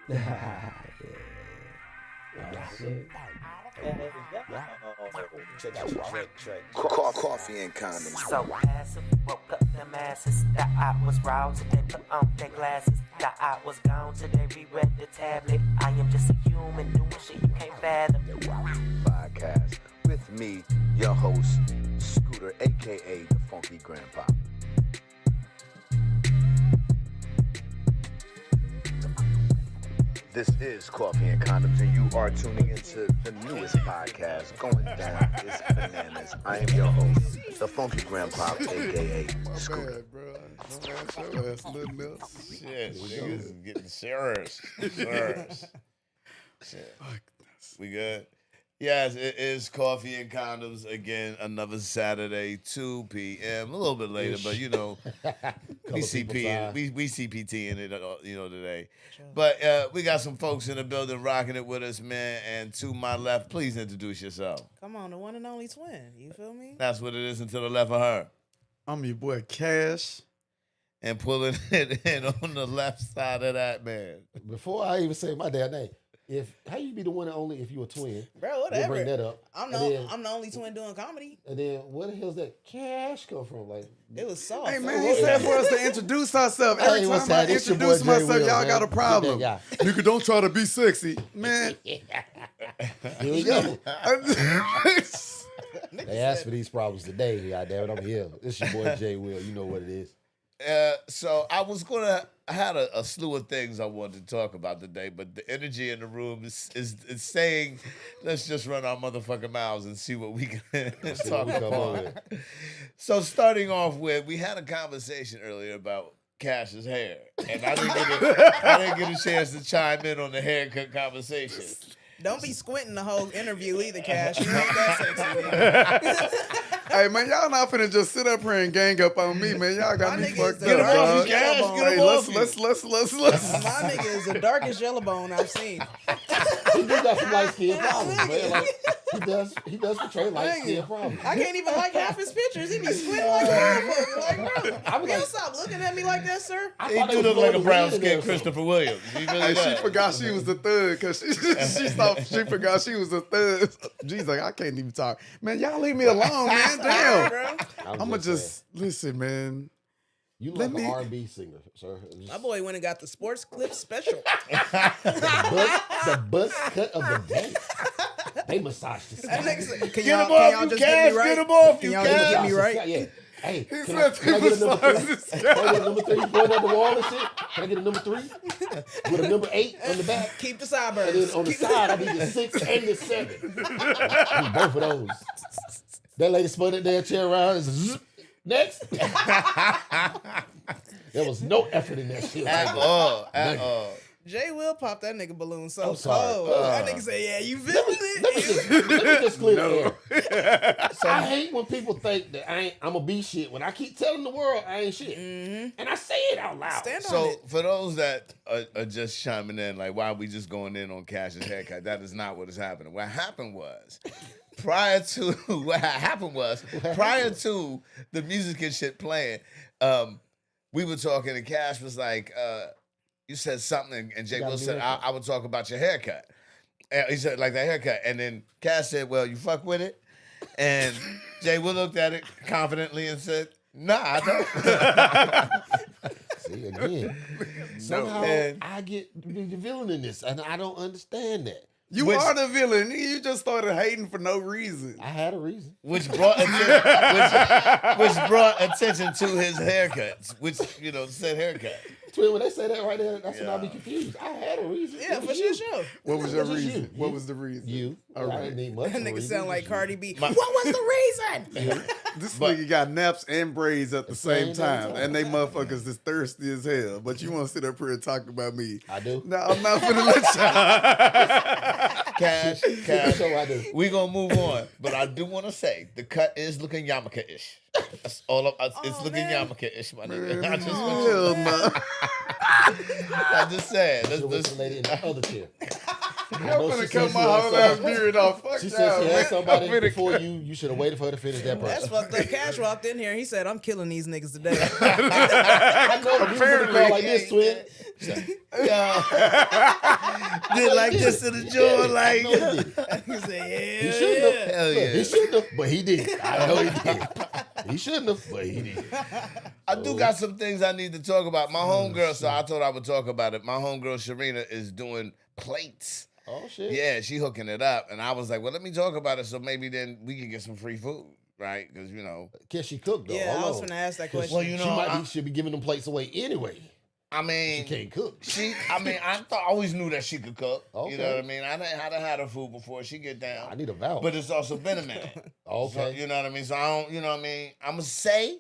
Yeah. Coffee and condoms. So passive, woke up them asses. That I was raw today, put on their glasses. That I was gone today, reread the tablet. I am just a human doing shit you can't fathom. Podcast with me, your host, Scooter, aka the Funky Grandpa. This is Coffee and Condoms, and you are tuning into the newest podcast going down. It's bananas. I am your host, the Funky Grandpa, aka Scooter. Bro. Show us nothing else. Shit, niggas is getting serious. Shit. We good? Yes, it is Coffee and Condoms again. Another Saturday, 2 p.m. A little bit later, but you know, we CPT in it, today. But we got some folks in the building rocking it with us, man. And to my left, please introduce yourself. Come on, the one and only twin. You feel me? That's what it is. And to the left of her, I'm your boy Cash. and pulling it in on the left side of that man. Before I even say my damn name, how you be the one and only if you a twin? Bro, We'll whatever. bring that up. I'm the only twin doing comedy. And then where the hell's that cash come from? Like, It was soft. Hey, man, he said for us to introduce ourselves. Every Hey, what's time I that? It's your introduce boy Jay myself, Will, y'all man. got a problem. Get Nigga, don't try to be sexy. Man. here we go. They asked for these problems today. Goddamn it, I'm here. It's your boy Jay Will. You know what it is. So I had a slew of things I wanted to talk about today, but the energy in the room is saying, let's just run our motherfucking mouths and see what we can talk about. So starting off with, we had a conversation earlier about Cash's hair, and I didn't get a chance to chime in on the haircut conversation. Don't be squinting the whole interview either, Cash. You ain't that sexy. Hey, man, y'all not finna just sit up here and gang up on me, man. Y'all got My me nigga fucked is the up, darkest dog. yellow bone. Get him Hey, off let's. My nigga is the darkest yellow bone I've seen. He do got some light skin problems, man. Like, he does portray light skin problems. I can't even like half his pictures. He be squinting like a motherfucker. Like, bro, I was you like- stop looking at me like that, sir. I He thought do they look was like a blowing brown the wind in there skinned or something. Christopher Williams. He really Hey, she does. forgot she was the thug because she forgot she was the thug. She's like, I can't even talk. Man, y'all leave me alone, man. Damn. Bro. I'ma just listen, man. You let like me- an R&B singer, sir. My boy went and got the sports clip special. the buzz cut of the day. They massaged this. That nigga said, can Get y'all, him can off, y'all you just get Cash. me right? Get him off, Can you y'all just Cash. get me right? Yeah. Hey, He can I said get a number massage three? this Can I get a number three? You going on the wall and shit? Can I get a number 3? With a number 8 on the back? Keep the And sideburns. then on the side, I need the 6 and the 7. I need both of those. That lady spun that damn chair around and zzz, next. There was no effort in that shit. At all. Jay will pop that nigga balloon so I'm sorry. cold. That nigga say, yeah, you feeling Let me just clear the air. So I hate when people think that I'm going to be shit when I keep telling the world I ain't shit. And I say it out loud. Stand on So it. for those that are just chiming in, like, why are we just going in on Cash's haircut? That is not what is happening. What happened was, prior to the music and shit playing, we were talking and Cash was like, you said something, and Jay got a Will new said, haircut. I would talk about your haircut. And he said, like, the haircut. And then Cash said, well, you fuck with it? And Jay Will looked at it confidently and said, nah, I don't. See, again, somehow And- I get the villain in this, and I don't understand that. You Which- are the villain. You just started hating for no reason. I had a reason. which brought attention to his haircuts, which, said haircut. Twin, when they say that right there, that's when I be Yeah. confused. I had a reason. Yeah, It for was sure, you. sure. What was your It was reason? you. What You. was the reason? You. All I right. didn't need much. That of a nigga reason. sound It like was Cardi you. B. My- What was the reason? This But- nigga got naps and braids at the same same damn time, time. and they motherfuckers is thirsty as hell. But you want to sit up here and talk about me? I do. No, I'm not finna let y'all. Cash. So I do. We gonna move on, but I do want to say the cut is looking yarmulke-ish. That's all. It's Oh, looking man. yarmulke-ish, my Man, nigga. I just want you. hell no. I'm just saying. She was This, the lady in the other chair. I'm know gonna she cut said my she had whole ass somebody- beard off. Fuck She y'all, said she man. had somebody I'm finna before cut- you. You should have waited for her to finish that That's part. fucked up. Cash walked in here. He said, I'm killing these niggas today. I know the music Apparently. call like this, twin. Yo. Did like this to the jaw, like. I know he did. He said, He shouldn't have. Hell Look, yeah. He shouldn't have, but he did. I know he did. He shouldn't have, but he did. I do got some things I need to talk about. My homegirl, so I thought I would talk about it. My homegirl Sharina is doing plates. Oh shit. Yeah, she hooking it up, and I was like, well, let me talk about it, so maybe then we can get some free food, right? Because Can she cook though? Yeah, I Hold was on. gonna ask that question. Well, you know, Should be giving them plates away anyway. I She mean, can't cook. I always knew that she could cook. Okay. You know what I mean? I done had her food before. She get down. I need a vouch. But it's also been a minute. Okay. So, you know what I mean? So I don't, you know what I mean? I'm gonna say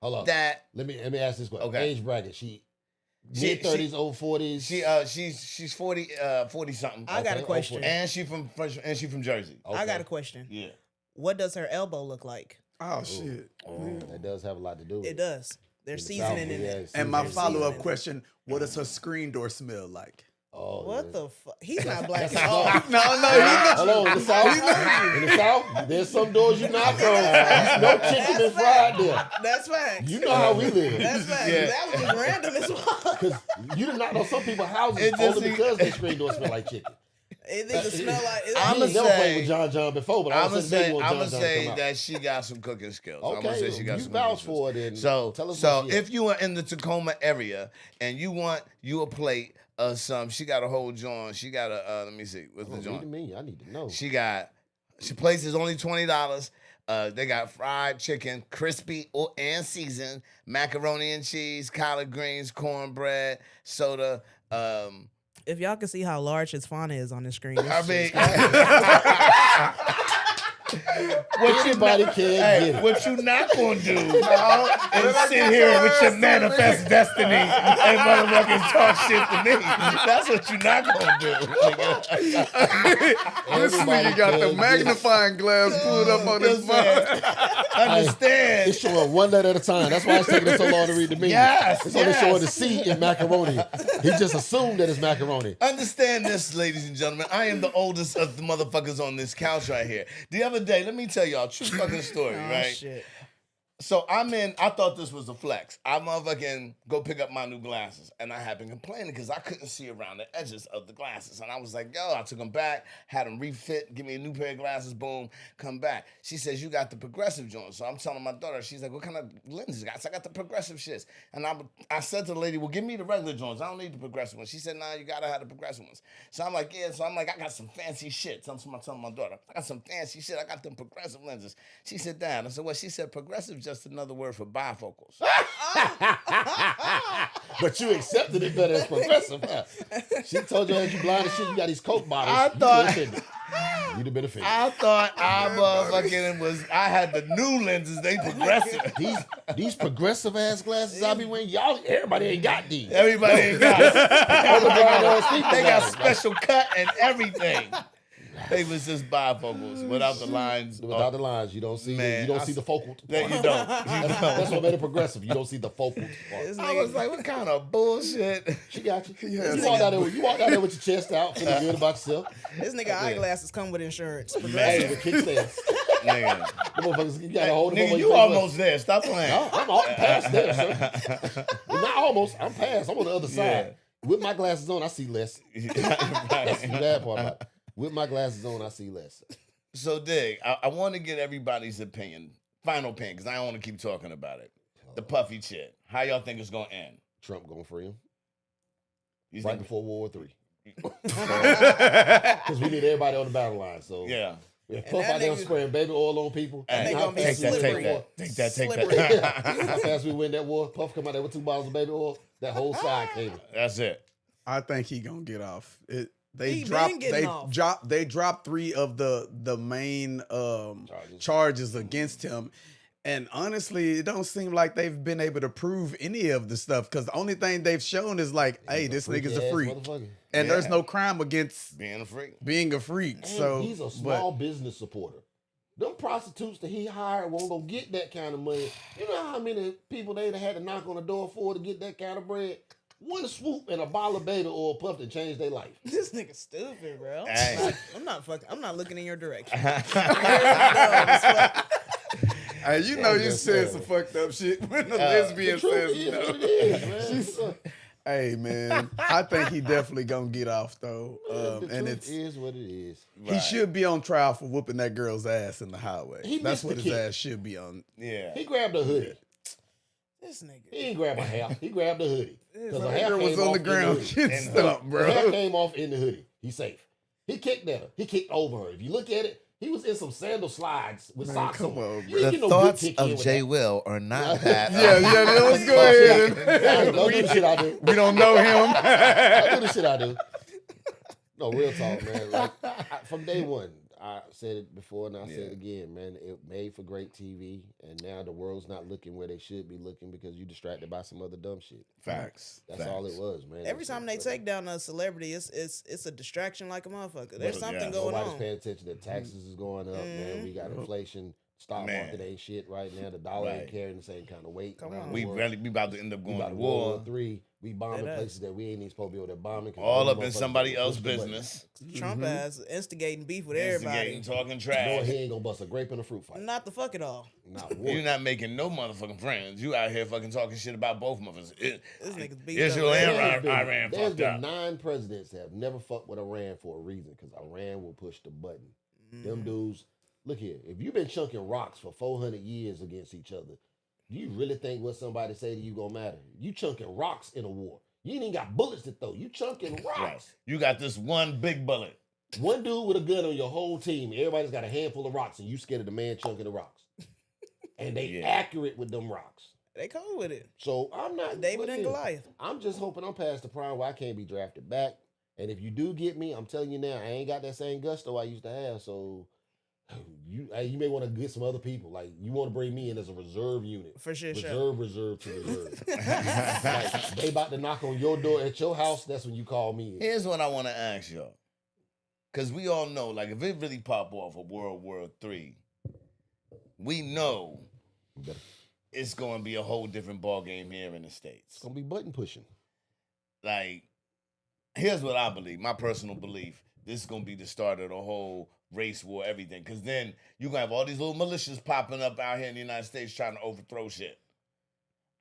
Hold on. that Let me ask this question. Okay. Age bracket. She She- mid 30s, old 40s. she's 40 something. I got a Okay, question. okay. And she from Jersey. I got a question. Yeah. What does her elbow look like? Oh shit. That does have a lot to do with It does. There's In the seasoning South, in yeah, it. it's And my There's follow-up seasoning. question: what does her screen door smell like? Oh, What yeah. the fuck? He's not black That's at all. not- No, Hold on, in the South, in the South, there's some doors you knock on. No chicken been fried there. That's facts. You know how we live. That's facts. Yeah. That was just random as fuck. Because you did not know some people's houses It just- only because their screen door smell like chicken. It nigga smell like. I'ma He ain't never say- played with John before, but all I'm of a gonna sudden they say, want I'm John gonna John say to come out. that she got some cooking skills. I'm gonna Okay, say she got you some vouch cooking for skills. it. And So, tell us so what she if you are in the Tacoma area and you want you a plate of some, she got a whole joint. She got a let me see, what's the Read to joint? me. I need to know. She place is only $20. They got fried chicken, crispy and seasoned, macaroni and cheese, collard greens, cornbread, soda. If y'all can see how large his font is on the screen, I mean, Anybody can get it. what you not gonna do is sit here with your manifest destiny and motherfucking talk shit to me. That's what you not gonna do. This nigga got the magnifying glass pulled up on his phone. Understand? It's showing one letter at a time. That's why it's taking us so long to read the menu. Yes, It's only yes. showing the C in macaroni. He just assumed that it's macaroni. Understand this, ladies and gentlemen. I am the oldest of the motherfuckers on this couch right here. The other day, let me tell y'all a true fucking story, oh right? shit. So I thought this was a flex. I motherfucking go pick up my new glasses. And I had been complaining because I couldn't see around the edges of the glasses. And I was like, yo, I took them back, had them refit, give me a new pair of glasses, boom, come back. She says, you got the progressive joints. So I'm telling my daughter, she's like, what kind of lenses you got? So I got the progressive shits. And I said to the lady, well, give me the regular joints. I don't need the progressive ones. She said, nah, you gotta have the progressive ones. So I'm like, yeah. So I'm like, I got some fancy shit. So I'm telling my daughter, I got some fancy shit. I got them progressive lenses. She said, Dad. I said, well, she said, progressive just another word for bifocals. But you accepted it better as progressive. Huh? She told you as you blind as shit, you got these Coke bottles. I thought- You'd have been offended. I thought I motherfucking I had the new lenses, they progressive. These progressive ass glasses I be wearing, everybody ain't got these. Everybody ain't got it. All the blind ass people They got it. special cut and everything. They was just bifocals without the lines. Without the lines, you don't see. Man, you don't I see the s- focal. That you don't. That's what made it progressive. You don't see the focal part. This I was like, what kind of bullshit? She got you. Yeah, you walked out there with your chest out, feeling good about yourself. This nigga eyeglasses come with insurance. Hey, with kickstands. Nigga, The motherfuckers, you gotta hold them nigga over you your face. almost there. Stop playing. No, I'm past there, sir. Well, not almost. I'm past. I'm on the other side. With my glasses on, I see less. That's the bad part about it. With my glasses on, I see less. So, Dig, I want to get everybody's opinion, final opinion, because I don't want to keep talking about it. The Puffy shit. How y'all think it's going to end? Trump gonna free him You right think? before World War III. Because we need everybody on the battle line. So Yeah. if And Puff that out there nigga- spraying baby oil on people, Hey, you know gonna how be fast we win slippery. that war? Take that. Slippery. How fast we win that war? Puff come out there with 2 bottles of baby oil. That whole side came. That's it. I think he gonna get off. They He dropped been getting off. they dropped 3 of the main charges against him. And honestly, it don't seem like they've been able to prove any of the stuff because the only thing they've shown is like, hey, this nigga's a Freaky-ass freak. motherfucker. And there's Yeah. no crime against Being a freak. being a freak. And So he's a small business supporter. Them prostitutes that he hired won't go get that kind of money. You know how many people they'd have had to knock on the door for to get that kind of bread? One swoop and a bottle of baby oil Puff to change their life. This nigga stupid, bro. Hey. I'm not looking in your direction. hey, you know I'm you just said saying. some fucked up shit when the The lesbian truth says is no. what it is, man. Hey man, I think he definitely gonna get off though. The And truth is what it is. he should be on trial for whooping that girl's ass in the highway. He That's missed what the his kick. ass should be on. Yeah. He grabbed a hoodie. This nigga. He didn't grab a hair. He grabbed a hoodie. Because the That hair girl was came on off the in ground hoodie. getting stumped, The hair bro. came off in the hoodie. He's safe. He kicked at her. He kicked over her. If you look at it, he was in some sandal slides with Man, socks come on. on, You bro. ain't The get no good thoughts kick in of with Jay that. Will are not that. Yeah, let's go ahead. Don't do the shit I do. We don't know him. I do the shit I do. No, real talk, man. Like from day one, I said it before and I said it again, man. It made for great TV, and now the world's not looking where they should be looking because you distracted by some other dumb shit. Facts. That's all it was, man. Every time they take down a celebrity, it's a distraction like a motherfucker. There's something going Nobody's on. paying attention. The taxes is going up, man. We got inflation. Stock market ain't shit right now. The dollar ain't carrying the same kind of weight. Come around on. the We world. really we about to end up We going about to to World war. War III. We bombing Dead places that we ain't even supposed to be over there bombing. 'cause All those up in motherfuckers somebody push else's the button. business. Trump ass instigating beef with Instigating, everybody. talking No, trash. he ain't gonna bust a grape in a fruit fight. Not the fuck at all. Not one. You're not making no motherfucking friends. You out here fucking talking shit about both motherfuckers. This nigga's beat Israel up. and There's Iran there's fucked been up. 9 presidents that have never fucked with Iran for a reason, because Iran will push the button. Them dudes, look here, if you've been chunking rocks for 400 years against each other, do you really think what somebody say to you gonna matter? You chunking rocks in a war. You ain't even got bullets to throw. You chunking rocks. Right. You got this one big bullet. One dude with a gun on your whole team. Everybody's got a handful of rocks, and you scared of the man chunking the rocks. And they accurate with them rocks. They cool with it. So I'm not David look and here. Goliath. I'm just hoping I'm past the prime where I can't be drafted back. And if you do get me, I'm telling you now, I ain't got that same gusto I used to have. So you may want to get some other people. Like you want to bring me in as a reserve unit. For sure. Reserve to reserve. Like they about to knock on your door at your house, that's when you call me in. Here's what I want to ask y'all. Because we all know, like, if it really pop off of World War III, we know it's going to be a whole different ballgame here in the States. It's gonna be button pushing. Like, here's what I believe, my personal belief. This is going to be the start of the whole race war, everything. Because then you're going to have all these little militias popping up out here in the United States trying to overthrow shit.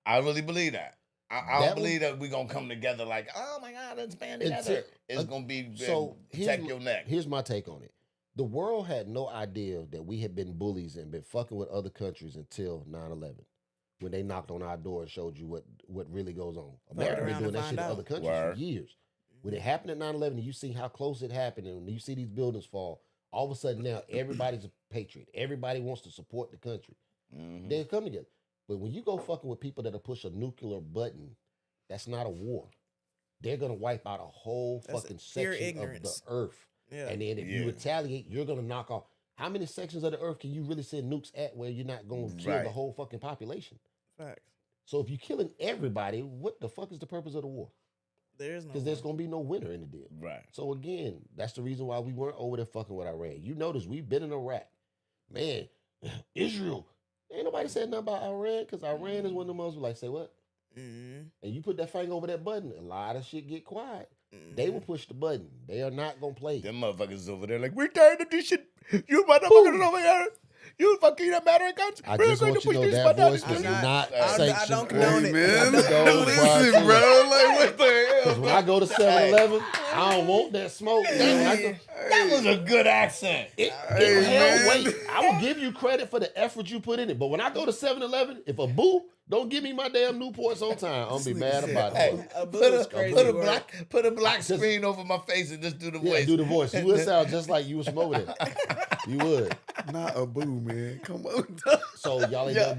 I really believe that. I don't believe that we're going to come together like, oh my God, let's band together. It's going to be protect your neck. Here's my take on it. The world had no idea that we had been bullies and been fucking with other countries until 9/11. When they knocked on our door and showed you what really goes on. America been doing that shit in other countries for years. When it happened at 9/11 and you see how close it happened and you see these buildings fall, all of a sudden now everybody's a patriot. Everybody wants to support the country. They come together. But when you go fucking with people that'll push a nuclear button, that's not a war. They're gonna wipe out a whole fucking section of the earth. Yeah. And then if you retaliate, you're gonna knock off. How many sections of the earth can you really send nukes at where you're not gonna kill the whole fucking population? Facts. So if you're killing everybody, what the fuck is the purpose of the war? There is no. Because there's gonna be no winner in the deal. Right. So again, that's the reason why we weren't over there fucking with Iran. You notice we've been in Iraq. Man, Israel. Ain't nobody said nothing about Iran because Iran is one of the most like, say what? And you put that finger over that button, a lot of shit get quiet. They will push the button. They are not gonna play. Them motherfuckers over there like, we're tired of this shit. You motherfuckers over here. You fucking Americans. I We're just going want to you to push know this that button. voice was I'm not I sanctioned. don't condone it. Man, Condone listen, by- bro. Like, what the hell? Because when I go to 7-Eleven, I don't want that smoke. Man. When I go, That was a good accent. hell, wait. I will give you credit for the effort you put in it. But when I go to 7-Eleven, if a boo don't give me my damn Newports on time, I'm gonna be mad about Hey, it. A boo is crazy word. put a black screen over my face and just do the Yeah, voice. do the voice. You would sound just like you was smoking it. You would. Not a boo, man. Come on, So y'all ain't never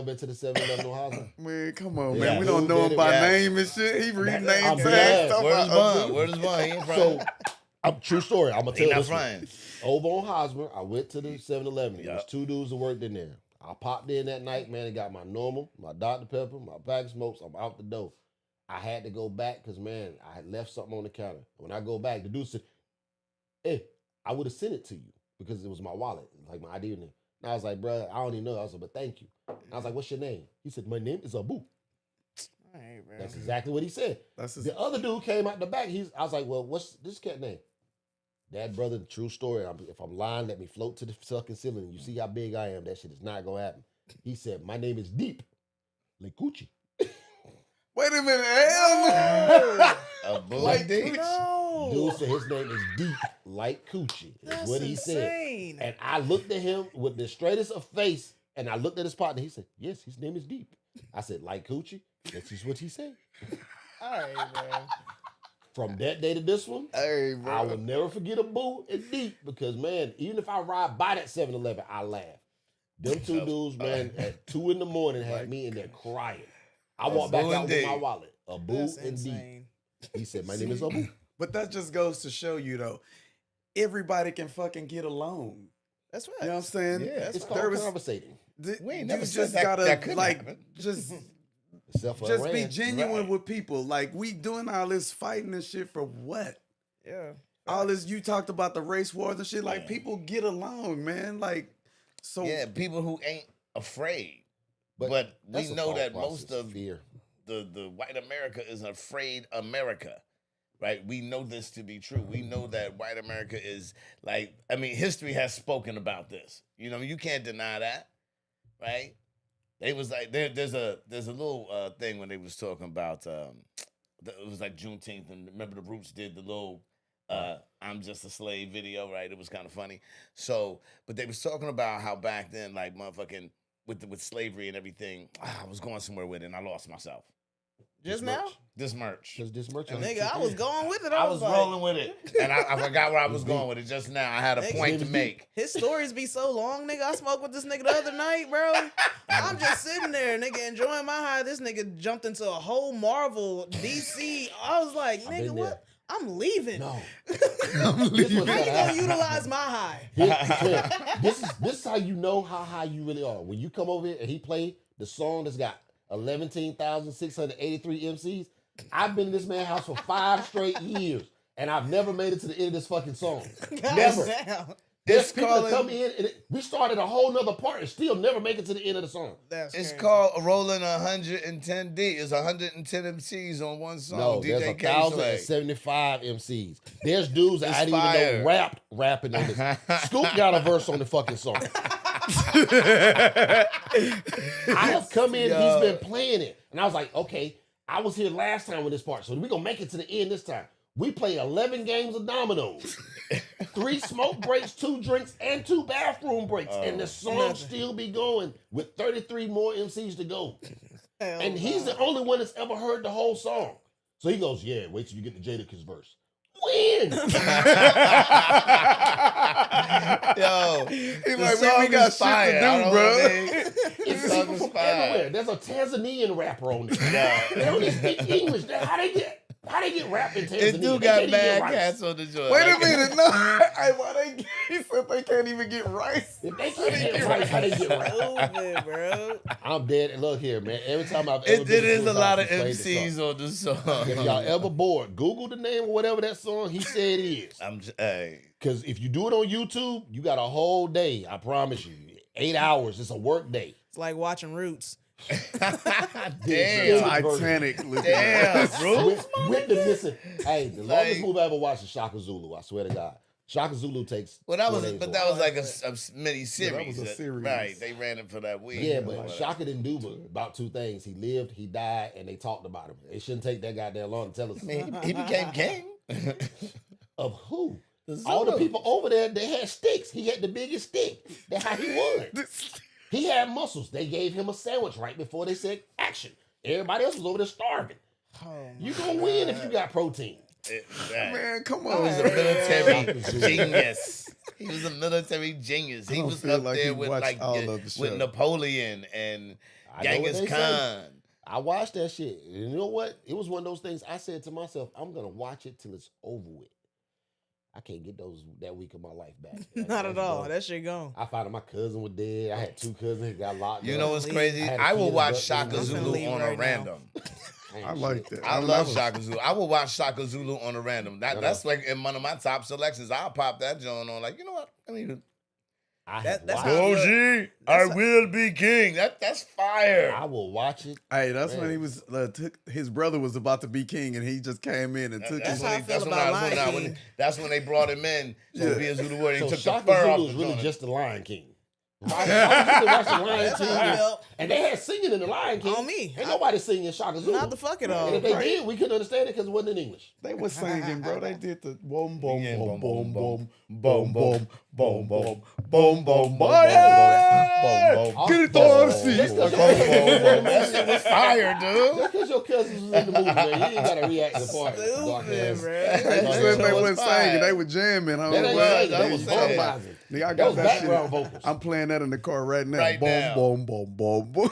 been to the 7-Eleven on Hosmer? man. Come on, Yeah. man. We don't know him by name and shit. He read name I'm tags. glad. talking Where's about a Vaughn? boo. Where's Vaughn? He ain't from. So, true story. I'm gonna He tell not this one. frying. Over on Hosmer, I went to the 7-Eleven. There was Yup. 2 dudes that worked in there. I popped in that night, man, and got my normal, my Dr. Pepper, my pack of smokes. I'm out the door. I had to go back because, man, I had left something on the counter. When I go back, the dude said, hey, I would have sent it to you because it was my wallet, like my ID in there. And I was like, bro, I don't even know. I was like, but thank you. And I was like, what's your name? He said, my name is Abu. Alright, bro. That's exactly what he said. That's his, The other dude came out the back. I was like, well, what's this cat name? That brother, the true story. If I'm lying, let me float to the fucking ceiling. You see how big I am. That shit is not gonna happen. He said, my name is Deep Lekuchi. Wait a minute, hell no. A bull Like dick? No. Dude said his name is Deep like Coochie. Is That's what he insane. said. And I looked at him with the straightest of face, and I looked at his partner. He said, "Yes, his name is Deep." I said, "Like Coochie?" That's just what he said. All right, man. From that day to this one, Hey, bro. I will never forget a Boo and Deep because, man, even if I ride by that 7-Eleven, I laugh. Them two dudes, man, at 2 a.m. had me in there crying. I walked back Boo out and with my Deep. wallet. A Boo That's and Deep. insane. He said, "My name is Abu." But that just goes to show you, though, everybody can fucking get along. That's right. You know what I'm saying? Yeah, It's that's called conversating. We ain't You never just said gotta that couldn't like happen. just Except for just be Iran. genuine Right. with people. Like we doing all this fighting and shit for what? Yeah. All this you talked about the race wars and shit. Like Yeah. people get along, man. Like so. Yeah, people who ain't afraid. But that's we a know thought that process, most of fear. the white America is afraid America. Right? We know this to be true. We know that white America is like, I mean, history has spoken about this. You know, you can't deny that. Right? They was like there's a little thing when they was talking about it was like Juneteenth, and remember the Roots did the little I'm just a slave video, right? It was kind of funny. So, but they was talking about how back then, like motherfucking with slavery and everything, I was going somewhere with it and I lost myself. Just now? This merch. Because this merch. Nigga, I was going with it. I was like, rolling with it. And I forgot where I was going with it just now. I had a Nigga, point to make. His stories be so long, nigga. I smoked with this nigga the other night, bro. I'm just sitting there, nigga, enjoying my high. This nigga jumped into a whole Marvel DC. I was like, I've nigga, been what? there. I'm leaving. No. I'm This leaving. was How you gotta gonna happen. utilize my high? This is how you know how high you really are. When you come over here and he play the song that's got 11,683 MCs, I've been in this man's house for 5 straight years, and I've never made it to the end of this fucking song. God Never. damn. There's people that come in, and we started a whole nother part and still never make it to the end of the song. That's It's crazy. called Rolling 110D. It's 110 MCs on one song. No, there's DJ K Slay. 1,075 MCs. There's dudes that It's I didn't even fire. know rapping on this. Scoop got a verse on the fucking song. I have come in, he's been playing it. And I was like, okay, I was here last time with this part, so we're going to make it to the end this time. We played 11 games of dominoes, 3 smoke breaks, 2 drinks, and 2 bathroom breaks. And the song still be going with 33 more MCs to go. Hell And he's the only one that's ever heard the whole song. So he goes, yeah, wait till you get to Jadakiss verse. When? Yo, He's the like, song we got is shit fire. to I do, don't bro. know, man. It's The song people is from fire. everywhere. There's a Tanzanian rapper on there. They don't even speak English. How they get rap in Tanzania? This dude They got can't even mad get rice. cats on the joint. Wait a Like, minute, no. Hey, why he said they can't even get rice. If they can't get rice, how they get rap? Stupid, bro. I'm dead. Look here, man. Every time I've ever It been to is a his lot house, of he played the MCs song. on the song. If y'all ever bored, Google the name of whatever that song he said it is. Hey. Because if you do it on YouTube, you got a whole day. I promise you. 8 hours. It's a work day. It's like watching Roots. Damn. Titanic. Look Damn, at bro. With the missing. Hey, the longest Like- movie I ever watched is Shaka Zulu. I swear to God. Shaka Zulu takes. Well, that 4 was, days but to that watch. was like a mini series. was a series. Right, they ran it for that week. Yeah, or but whatever. Shaka didn't do but about 2 things. He lived, he died, and they talked about him. It shouldn't take that goddamn long to tell us. I mean, he became king. Of who? The All the Zulu. people over there, they had sticks. He had the biggest stick. That's how he won. He had muscles. They gave him a sandwich right before they said action. Everybody else was over there starving. You gonna win if you got protein. Man, come He was a on. military genius. He was a military genius. He don't was feel up like there he with watched like all of the show. with Napoleon and I know what Genghis they say. Khan. I watched that shit. And you know what? It was one of those things I said to myself, I'm gonna watch it till it's over with. I can't get that week of my life back. Not at That's all. gone. That shit gone. I found out my cousin was dead. I had 2 cousins that got locked You up. know what's leave. crazy? I had a I will kid watch that- Shaka I'm finna Zulu leave on right a now. random. I like that. I mean, love was- Shaka Zulu. I will watch Shaka Zulu on a random. No, no. That's like in one of my top selections. I'll pop that joint on. Like, you know what? I mean, I That- have that's watched how- it. OG, I will be king. That's fire. I will watch it. Hey, that's Man. when he was took his brother was about to be king, and he just came in and took That's his. how I feel about Lion King. That's when they brought him in to Yeah. be a Zulu warrior. He So took the Shaka fur off Zulu the is really joint. just the Lion King. Right? I was just watching Lion That's how I King, felt. and they had singing in the Lion King. On me. Ain't nobody singing Shaka Zulu. Not the fuck it all. And if they did, we couldn't understand it because it wasn't in English. They was singing, bro. They did the boom, boom, Yeah, boom, boom, boom, boom, boom, boom, boom, boom, boom, boom, boom, boom, boom. boom, boom. Get it on see. That shit was fire, dude. Just because your cousins was in the movie, man, you ain't got to react to part. Dark Stupid, ass. bro. They said they wasn't singing. They were jamming. That ain't Well, singing. that That was was saying. vocalizing. Nigga, I That was got that background shit. vocals. I'm playing that in the car right now. Right boom, now. boom, boom, boom, boom.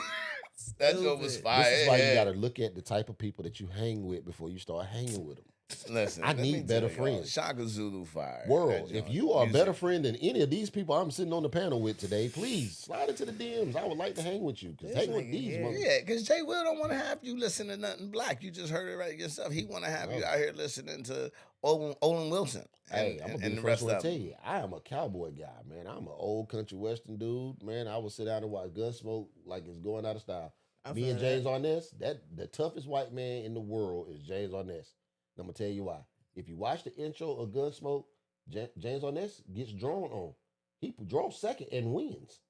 That joke was fire. This is why you Yeah. got to look at the type of people that you hang with before you start hanging with them. Listen, I let me need better tell y'all, friends. Shaka Zulu fire. World, That if joint, you are a music. better friend than any of these people I'm sitting on the panel with today, please slide into the DMs. I would like to hang with you. Because hang with these motherfuckers. Yeah, because Jay Will don't want to have you listen to nothing black. You just heard it right yourself. He want to have you out here listening to Olin Wilson Hey, I'm gonna be and the the first rest one to of tell them. you, I am a cowboy guy, man. I'm an old country western dude, man. I will sit down and watch Gunsmoke like it's going out of style. Me and James Arness, the toughest white man in the world is James Arness. And I'm gonna tell you why. If you watch the intro of Gunsmoke, James Arness gets drawn on. He draws second and wins.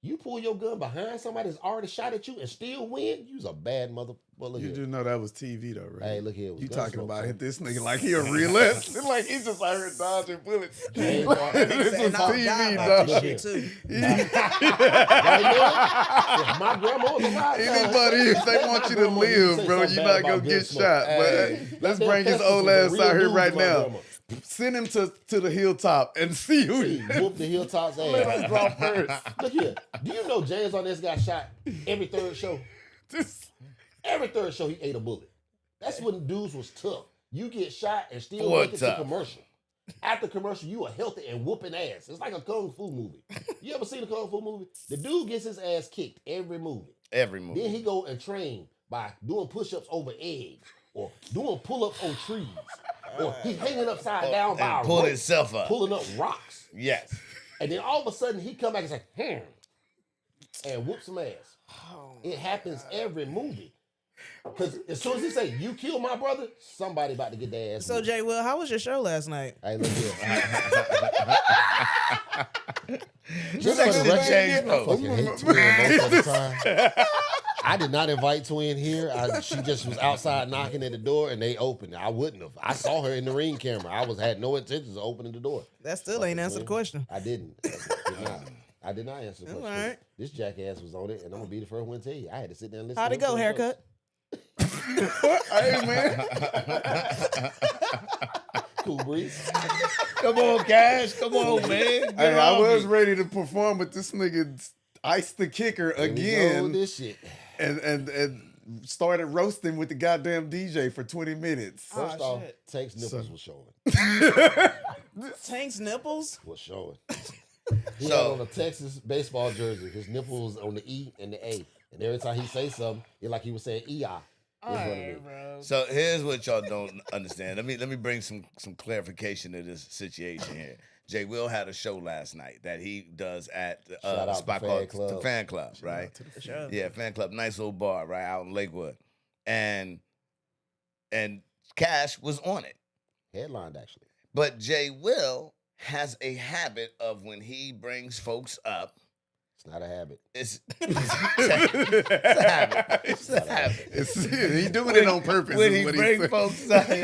You pull your gun behind somebody that's already shot at you and still win, you's a bad mother. Well, look You here. do know that was TV though, right? Hey, look here. it was You talking Gunsmoke, about son. hit this nigga like he a realist. It's like he's just out here dodging bullets. James This Arness. was TV, about this dog. shit too. Right now, if my grandma was alive, Anybody, if they want you to grandma used to live, say bro, something you're bad not gonna about get Gunsmoke. shot. Hey. But let's Goddamn bring his Texas old was a ass real out here dude right to my now. grandma. Send him to the hilltop and see who He whooped the hilltop's Let ass. us drop first. Look here. Do you know James Arness got shot every third show? Every third show he ate a bullet. That's when dudes was tough. You get shot and still Boy, make it to tough. commercial. After commercial, you are healthy and whooping ass. It's like a kung fu movie. You ever seen a kung fu movie? The dude gets his ass kicked every movie. Every movie. Then he go and train by doing push-ups over eggs or doing pull-ups on trees. Or he hanging upside down by and a pull rope, himself up. pulling up rocks. Yes. And then all of a sudden he come back and say, and whoop some ass. It happens every movie. Because as soon as he say, you killed my brother, somebody about to get their ass So whooped. Jay Will, how was your show last night? Hey, look here. Just for the actually record, changed I fucking hate Twin most of the time. I did not invite Twin here. She just was outside knocking at the door and they opened it. I wouldn't have. I saw her in the ring camera. I had no intentions of opening the door. That still ain't answered the question. I didn't. I did not answer the question. All right. This jackass was on it, and I'm gonna be the first one to tell you. I had to sit down and listen. How'd to it go, him tell jokes. haircut? Hey man, Cool breeze. Come on, Cash. Come on, man. Get hey, I off was me. ready to perform, but this nigga iced the kicker Here we go with again, this shit. and started roasting with the goddamn DJ for 20 minutes. First Oh, off, shit. Tank's nipples was showing. Tank's nipples? Was showing. He So- had on a Texas baseball jersey. His nipple was on the E and the A. And every time he say something, it's like he was saying EI. Is what it is. bro. So here's what y'all don't understand. Let me bring some clarification to this situation here. Jay Will had a show last night that he does at Shout out a spot to called Fan Club. the Fan Club, right? Sure. Yeah, Fan Club, nice little bar right out in Lakewood, and Cash was on it. Headlined, actually. But Jay Will has a habit of when he brings folks up, It's not a habit. it's a habit. It's a habit. He doing it on purpose. When is he what brings said. folks up, I'm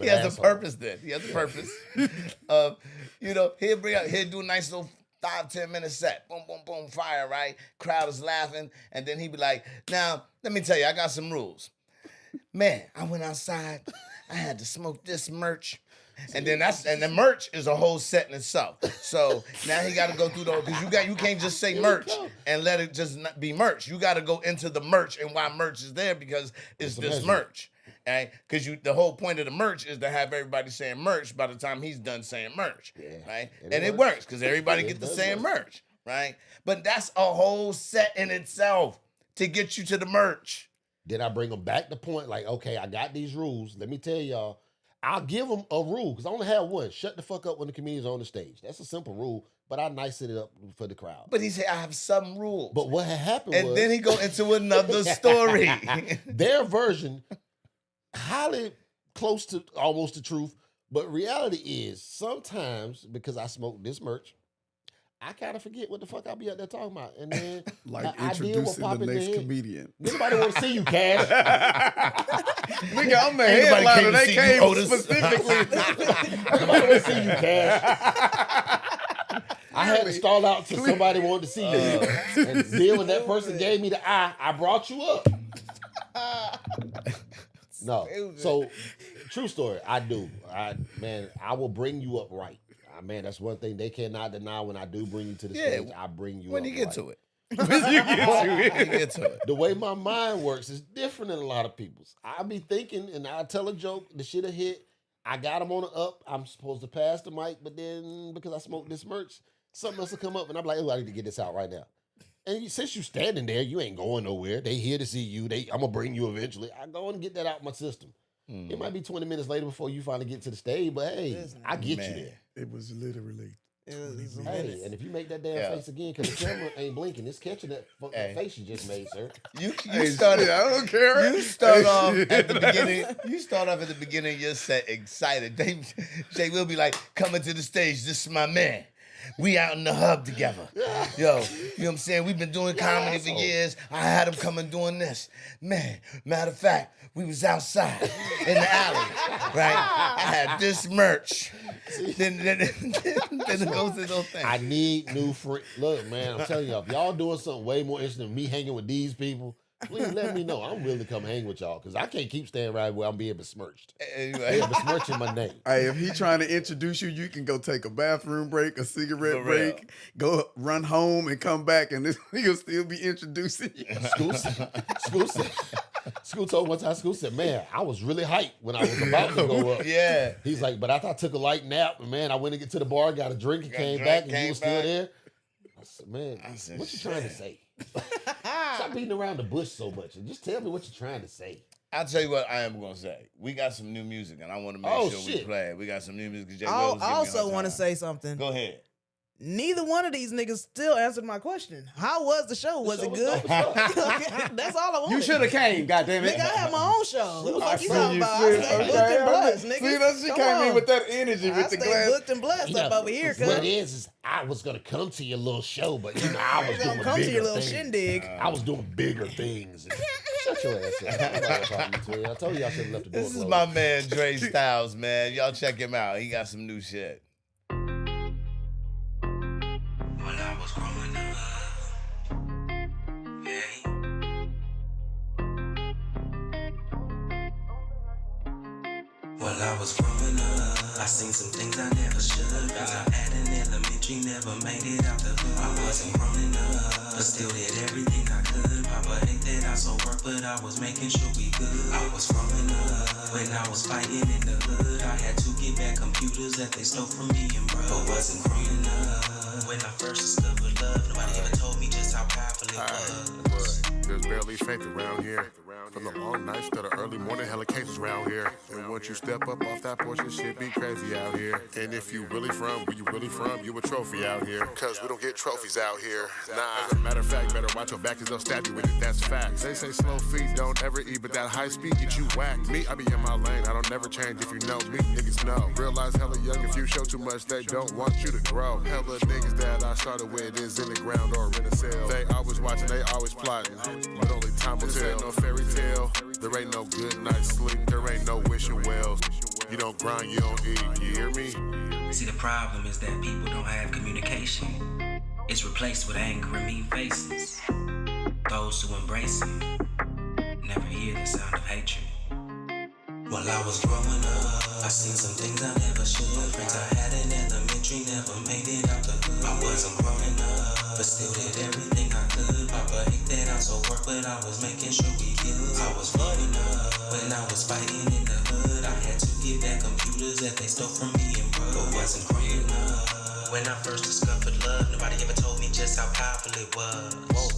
he an has a asshole. purpose then. He has a purpose. He'll do a nice little 5-10 minute set. Boom, boom, boom, fire, right? Crowd is laughing. And then he'd be like, now, let me tell you, I got some rules. Man, I went outside. I had to smoke this merch. And then the merch is a whole set in itself. So now he got to go through because you can't just say merch and let it just not be merch. You got to go into the merch and why merch is there because it's this measurement. merch. Right? Because the whole point of the merch is to have everybody saying merch by the time he's done saying merch. Yeah. Right? And And it it works because It everybody gets the does same work. merch. Right? But that's a whole set in itself to get you to the merch. Then I bring them back to point, like, okay, I got these rules. Let me tell y'all, I'll give them a rule, because I only have one. Shut the fuck up when the comedian's on the stage. That's a simple rule, but I nice it up for the crowd. But he said, I have some rules. But what had happened and was, then he go into another story. their version, highly close to almost the truth, But reality is, sometimes, because I smoke this merch, I kind of forget what the fuck I be out there talking about. And then Like an idea will introducing pop the in next their head. comedian. Nobody want to see you, Cash. Nigga, I'm the Ain't nobody headliner. came to They see you, came Otis. specifically. Nobody want to see you, Cash. I had to stall out till somebody wanted to see you. And then when that person gave me the eye, I brought you up. No. So, true story. I do. I will bring you up right. Man, that's one thing they cannot deny. When I do bring you to the stage, I bring you when up you get right. to it. When you get to it. The way my mind works is different than a lot of people's. I be thinking and I tell a joke, the shit'll hit. I got them on the up. I'm supposed to pass the mic, but then because I smoke this merch, something else will come up and I'm like, oh, I need to get this out right now. And since you standing there, you ain't going nowhere. They here to see you. I'm going to bring you eventually. I go and get that out of my system. It might be 20 minutes later before you finally get to the stage, but hey, I get you there. It was literally. Hey, and if you make that damn face again, because the camera ain't blinking, it's catching that fucking face you just made, sir. You started. I don't care. You start off at the beginning. You start off at the beginning. You're set excited. Jay will be like, coming to the stage. This is my man. We out in the hub together. Yo, you know what I'm saying? We've been doing comedy for years. I had him coming doing this. Man, matter of fact, we was outside in the alley, right? I had this merch. Then it goes to those things. I need new friends. Look, man, I'm telling y'all, if y'all doing something way more interesting than me hanging with these people, please let me know. I'm willing to come hang with y'all because I can't keep staying right where I'm being besmirched. Anyway. They're besmirching my name. Hey, if he trying to introduce you, you can go take a bathroom break, a cigarette break, go run home and come back, and this he'll still be introducing you. School told one time, School said, man, I was really hyped when I was about to go up. Yeah. He's like, but after I took a light nap, and man, I went to get to the bar, got a drink, and came back, and you was still there. I said, man, what you trying to say? Stop beating around the bush so much and just tell me what you're trying to say. I'll tell you what I am going to say. We got some new music, and I want to make sure we play it. We got some new music. Jay I also want to say something. Go ahead. Neither one of these niggas still answered my question. How was the show? Was it good? That's all I want. You should have came, goddammit. Nigga, I had my own show. What the fuck you talking about? I I stay booked and blessed, nigga. See, that she came in with that energy with the I stay glass. booked and blessed up over here, cuz. What it is I was going to come to your little show, but you know, I was doing Come bigger to your little things. shindig. I was doing bigger things. Shut your ass up. I told you I should have left the door This is closed. my man, Dre Styles, man. Y'all check him out. He got some new shit. When I was growing up, yeah. While I was growing up, I seen some things I never should. Things I had in elementary, never made it out the hood. I wasn't growing up, but still did everything I could. Papa hate that I so work, but I was making sure we good. I was growing up, when I was fighting in the hood. I had to get back computers that they stole from me and bro. But wasn't growing up, when I first discovered love. Nobody ever told me just how powerful it was. There's barely faith around here. From the long nights to the early morning, hella cases around here. And once you step up off that porch, this shit be crazy out here. And if you really from, where you really from, you a trophy out here. Cause we don't get trophies out here. Nah, as a matter of fact, better watch your back cause they'll stab you with it, that's facts. They say slow feet don't ever eat, but that high speed get you whacked. Me, I be in my lane, I don't never change if you know me, niggas know. Realize hella young, if you show too much, they don't want you to grow. Hella niggas that I started with is in the ground or in a cell. They always watching, they always plotting, but only time will tell. Ain't no fairy tale. There ain't no good night's sleep. There ain't no wishing wells. You don't grind, you don't eat. You hear me? See, the problem is that people don't have communication. It's replaced with anger and mean faces. Those who embrace it never hear the sound of hatred. While I was growing up, I seen some things I never should. Friends I had in elementary never made it out the hood. I wasn't growing up, but still did everything I could. Papa hate that I so work, but I was making sure we good. I was growing up, when I was fighting in the hood. I had to get back computers that they stole from me and bro. But wasn't growing up, when I first discovered love. Nobody ever told me just how powerful it was. Whoa.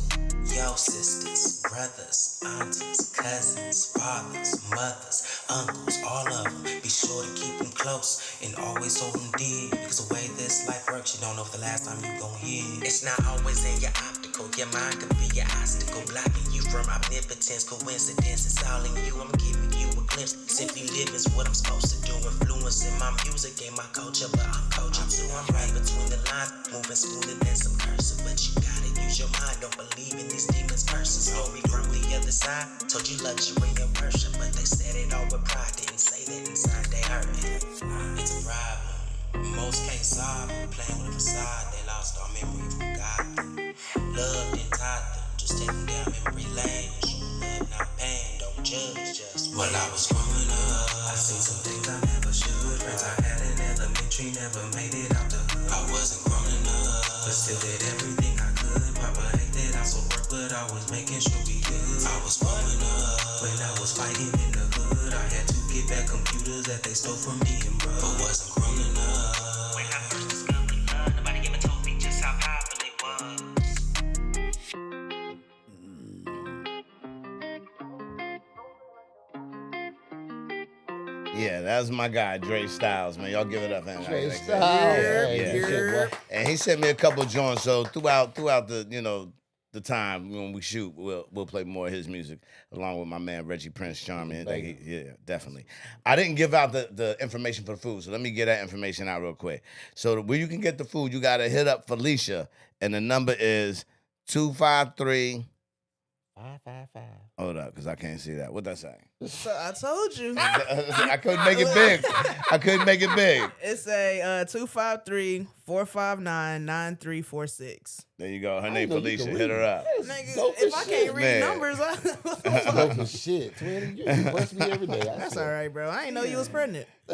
Yo, sisters, brothers, aunties, cousins, fathers, mothers, uncles, all of them. Be sure to keep them close and always hold them dear. Because the way this life works, you don't know if the last time you gon' hear. It's not always in your optical. Your mind could be your obstacle, blocking you from omnipotence, coincidence. It's all in you. I'm giving you a glimpse. Simply live is what I'm supposed to do. Influencing my music and my culture, but I'm coaching too. I'm right between the lines, moving smoother than some cursor. But you gotta use your mind, don't believe in these demons' curses. Glory from the other side, told you luxury and worship, but they said it all with pride, didn't say that inside they hurt it. It's a problem, most can't solve it. Playing with a facade, they lost all memory from God. Loved and taught them, just take them down memory lane. Love not pain, don't judge, just while I was growing up, I seen some things I never should. Friends I had in elementary never made it out the hood. I wasn't grown enough, but still did everything I could. Papa hated I so work, but I was making sure we good. I was growing up when I was fighting in the hood. I had to get back computers that they stole from me and bro, but wasn't grown enough. When I first discovered love, nobody ever told me just how powerful it was. Yeah, that's my guy, Dre Styles, man. Y'all give it up, man. Dre Like Styles. that. Hey, Yeah. good shit, boy. And he sent me a couple joints. So throughout the the time when we shoot, we'll play more of his music along with my man Reggie Prince Charming. Yeah, definitely. I didn't give out the information for the food, so let me get that information out real quick. So where you can get the food, you gotta hit up Felicia, and the number is 253. 555. Hold up, because I can't see that. What that say? So I told you. I couldn't make it big. I couldn't make it big. It's a 253-459-9346. There you go. Her name know you Felicia. can Hit her read. up. Nigga, dope if as I shit, can't read man. numbers, Dope as shit, twin. You bust me every day. that's all right, bro. I didn't know you was pregnant. Oh,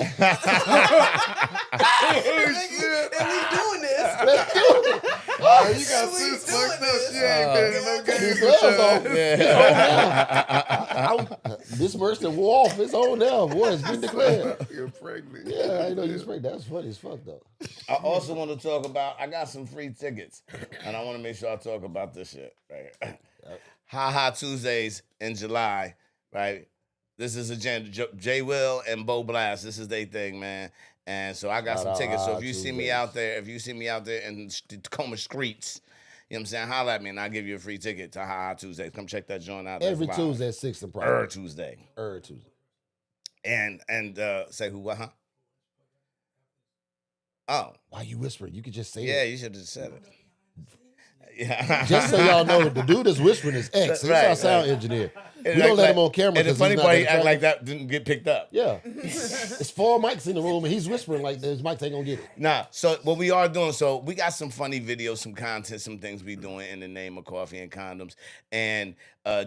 Nigga, and we doing this. Let's do it. Oh, you got We sis doing fucked up. this. She ain't been in no These games gloves with on. y'all. This merch that wore off. It's on now. Boy, it's been declared. You're pregnant. Yeah, I didn't know you was pregnant. That's funny as fuck, though. I also want to talk about, I got some free tickets, and I want to make sure I talk about this shit, right? Ha Ha Tuesdays in July, right? This is J Will and Bo Blast. This is their thing, man. And so I got Shout some out tickets. So Ha if you see Tuesdays. me out there, in the Tacoma streets, you know what I'm saying? Holla at me and I'll give you a free ticket to Ha Ha Tuesdays. Come check that joint out. Every That's live. Tuesday at 6 in Pride. Tuesday. Tuesday. And say who, what, huh? Oh, Why you whispering? You could just say yeah, it. you should have said it. Yeah. Just so y'all know, the dude that's whispering is X. He's Right, our sound right. engineer. And We don't act let like- him on camera. And the 'cause funny he's not part, he that act like attractive. that didn't get picked up. Yeah. It's 4 mics in the room, and he's whispering like his mics ain't gonna get it. Nah, so what we are doing, so we got some funny videos, some content, some things we doing in the name of Coffee and Condoms, and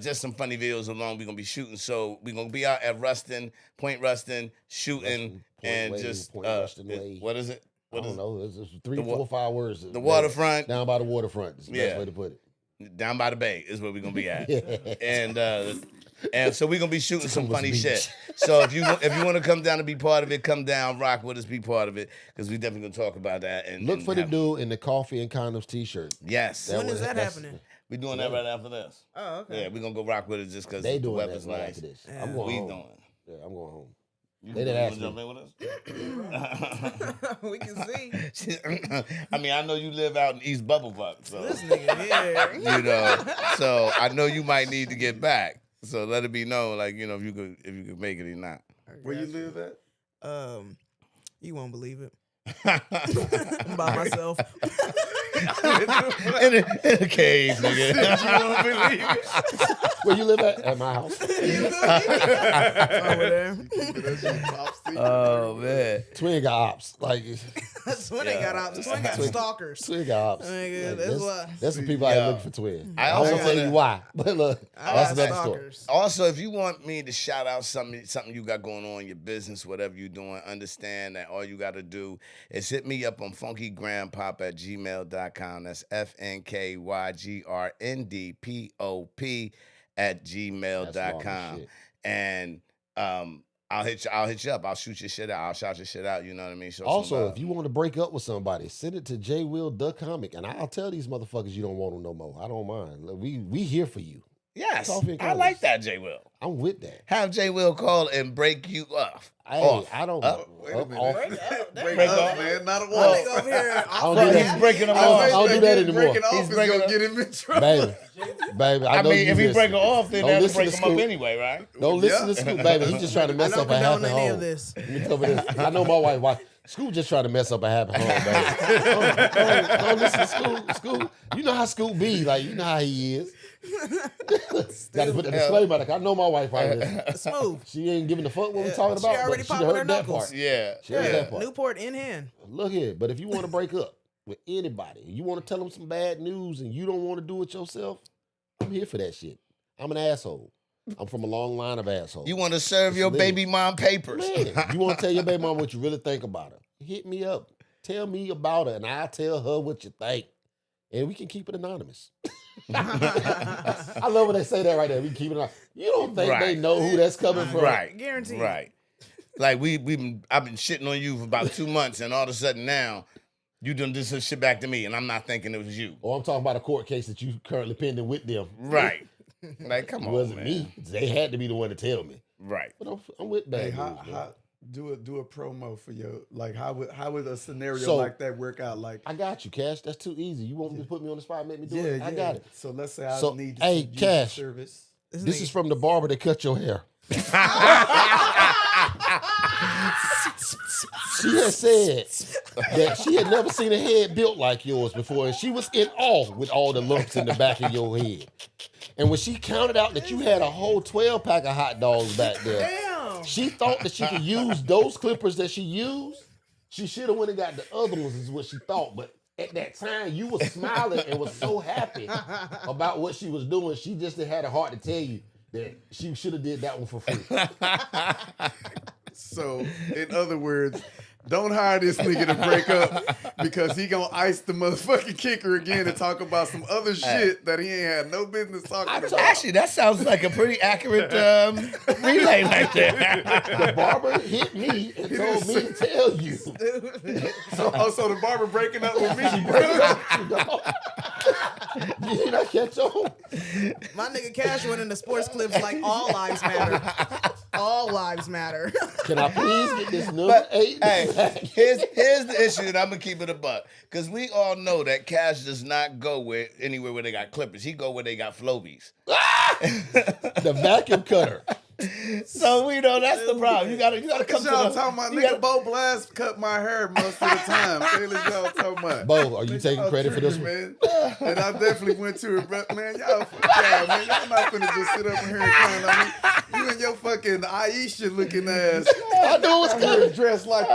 just some funny videos along we're gonna be shooting. So we're gonna be out at Point Ruston, shooting, Point and Way, just Point Ruston Way. what is it? I What is don't know. It's 3, The 4, 5 words. The waterfront. Down by the waterfront. Is the best Yeah. way to put it. Down by the bay is where we're gonna be at. Yeah. And so we're gonna be shooting some Tacoma funny Beach. shit. So if you want to come down and be part of it, come down, rock with us, be part of it, because we definitely gonna talk about that. And Look and for the have- dude in the Coffee and Condoms t-shirt. Yes, When is was- that that's- happening? we're doing that right after this. Oh, okay. Yeah, we're gonna go rock with it just because They the doing weather's that right nice. after this. Yeah. I'm going We home. doing. Yeah, I'm going home. You They didn't ask jump me. in with us? We can see. I mean, I know you live out in East Bubblefuck, so This nigga here. you know. So I know you might need to get back. So let it be known, like if you could make it or not. Where you live at? You won't believe it. I'm by myself. in a cave, nigga. Where you live at? At my house. Over there. Oh man. Twin got ops. Like That's when they got out. Twin got stalkers. Twin got ops. Nigga, Like, that's why. that's the people I Yeah. look for Twin. I I also won't tell wanna- you why, but look, I that's got another story. stalkers. Also, if you want me to shout out something you got going on in your business, whatever you're doing, understand that all you got to do is hit me up on funkygrandpop@gmail.com. That's FNKYGRNDPOP@gmail.com. shit. And I'll hit you up. I'll shoot your shit out. I'll shout your shit out. You know what I mean? Show some Also, love. if you want to break up with somebody, send it to J Will the Comic, and I'll tell these motherfuckers you don't want them no more. I don't mind. Look, we here for you. yes, Coffee and I like Condoms. that, J. Will. I'm with that. Have J. Will call and break you off. Hey, off. I don't. Up. Wait a minute. off. Break Break up, up. man. Not a That wall. nigga over here. I don't Right, do he's that. breaking them I don't- off. I don't do that anymore. Breaking off He's is breaking gonna up. get him in trouble. Baby, Baby, I know mean, you if he listen. break her off, then Don't that'll listen break to him up Scoop. anyway, right? Don't listen to Scoop, baby. He's just trying to mess I don't up a happy condone any home. of this. Let me tell you this. I know my wife. Scoop just trying to mess up a happy home, baby. Don't listen to Scoop. Scoop, you know how Scoop be. Like, you know how he is. Got to put the disclaimer. Like, I know my wife right here. Smooth. She ain't giving a fuck what we talking She about. already But she popping her heard that knuckles. part. Yeah. She heard that part. Newport in hand. Look here, but if you want to break up with anybody, and you want to tell them some bad news, and you don't want to do it yourself, I'm here for that shit. I'm an asshole. I'm from a long line of assholes. You want to serve your baby mom papers. Man, you want to tell your baby mom what you really think about her. Hit me up. Tell me about her, and I'll tell her what you think. And we can keep it anonymous. I love when they say that right there. We can keep it anonymous. You don't think they know who that's coming from? Right. Guaranteed. Right. Like I've been shitting on you for about 2 months, and all of a sudden now you done this shit back to me, and I'm not thinking it was you. Or I'm talking about a court case that you currently pending with them. Right. Like, come It on, wasn't man. me. They had to be the one to tell me. Right. But I'm with bad Hey, news, man. do a promo for your how would a scenario So, like that work out? Like, I got you, Cash. That's too easy. You want me to put me on the spot and make me do yeah, it? I got it. So let's say I So, need to hey, use Cash. the service. This is from the barber that cut your hair. She had said that she had never seen a head built like yours before, and she was in awe with all the lumps in the back of your head. And when she counted out that you had a whole 12-pack of hot dogs back there, Damn. she thought that she could use those clippers that she used. She should have went and got the other ones, is what she thought. But at that time, you were smiling and was so happy about what she was doing. She just had a heart to tell you that she should have did that one for free. So, in other words, don't hire this nigga to break up because he gonna ice the motherfucking kicker again and talk about some other shit that he ain't had no business talking about. Actually, that sounds like a pretty accurate relay right there. The barber hit me and told me to tell you. So the barber breaking up with me. Did you not catch on? My nigga Cash went into sports clips like all lives matter. All lives matter. Can I please get this number 8? Hey, here's the issue, and I'm gonna keep it a buck. Because we all know that Cash does not go anywhere where they got clippers. He go where they got Flobies. The vacuum cutter. So we know that's the problem. You gotta come to Y'all the. talking about you nigga gotta- Bo Blast cut my hair most of the time. Taylor, y'all talking about. Bo, are you taking credit for this one? Man. And I definitely went to it, but man, y'all not finna just sit up in here and clown on me. You and your fucking Aisha looking ass. I know it's Here coming. dressed like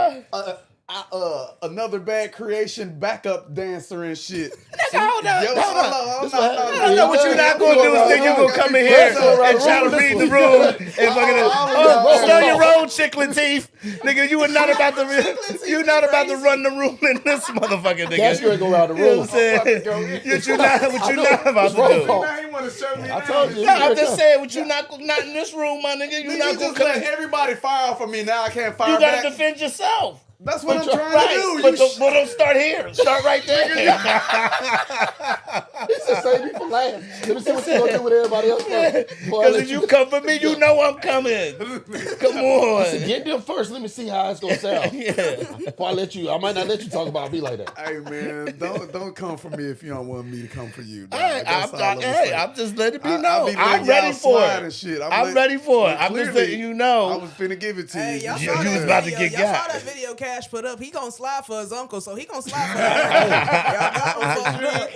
another bad creation backup dancer and shit. Hold on. Yo, This hold on. what No, happened. I know what you're not gonna do is think you're gonna come in here and try to read the room and fucking slow your roll, chiclet teeth, nigga. You are not about to. You're not about to run the room in this motherfucker, nigga. Cash gonna go around the You know room. what I'm saying? What you not about to roll do? call. Now he want to show me. I told you. No, I'm just saying, what you not in this room, my nigga. You You not gonna just come. let everybody fire off of me. Now I can't fire You back. gotta defend yourself. That's what I'm But trying Right, to do. but You don't start here. Start right there. This is save me from last. Let me see what you gonna do with everybody else. Because if you come for me, you know I'm coming. Come on. Get them first. Let me see how it's gonna sound. Before I let you, I might not let you talk about me like that. Hey man, don't come for me if you don't want me to come for you. Dog. Hey, That's all I'm saying. I'm just letting I me know. be letting I'm ready y'all for slide it. and shit. I'm ready for it. I'm just clearly, letting you I know. was finna give it to Hey, you. y'all You saw was that about to video. get Y'all saw got. that video Cash put up. He gonna slide for his uncle, so he gonna slide for y'all got him fucked up.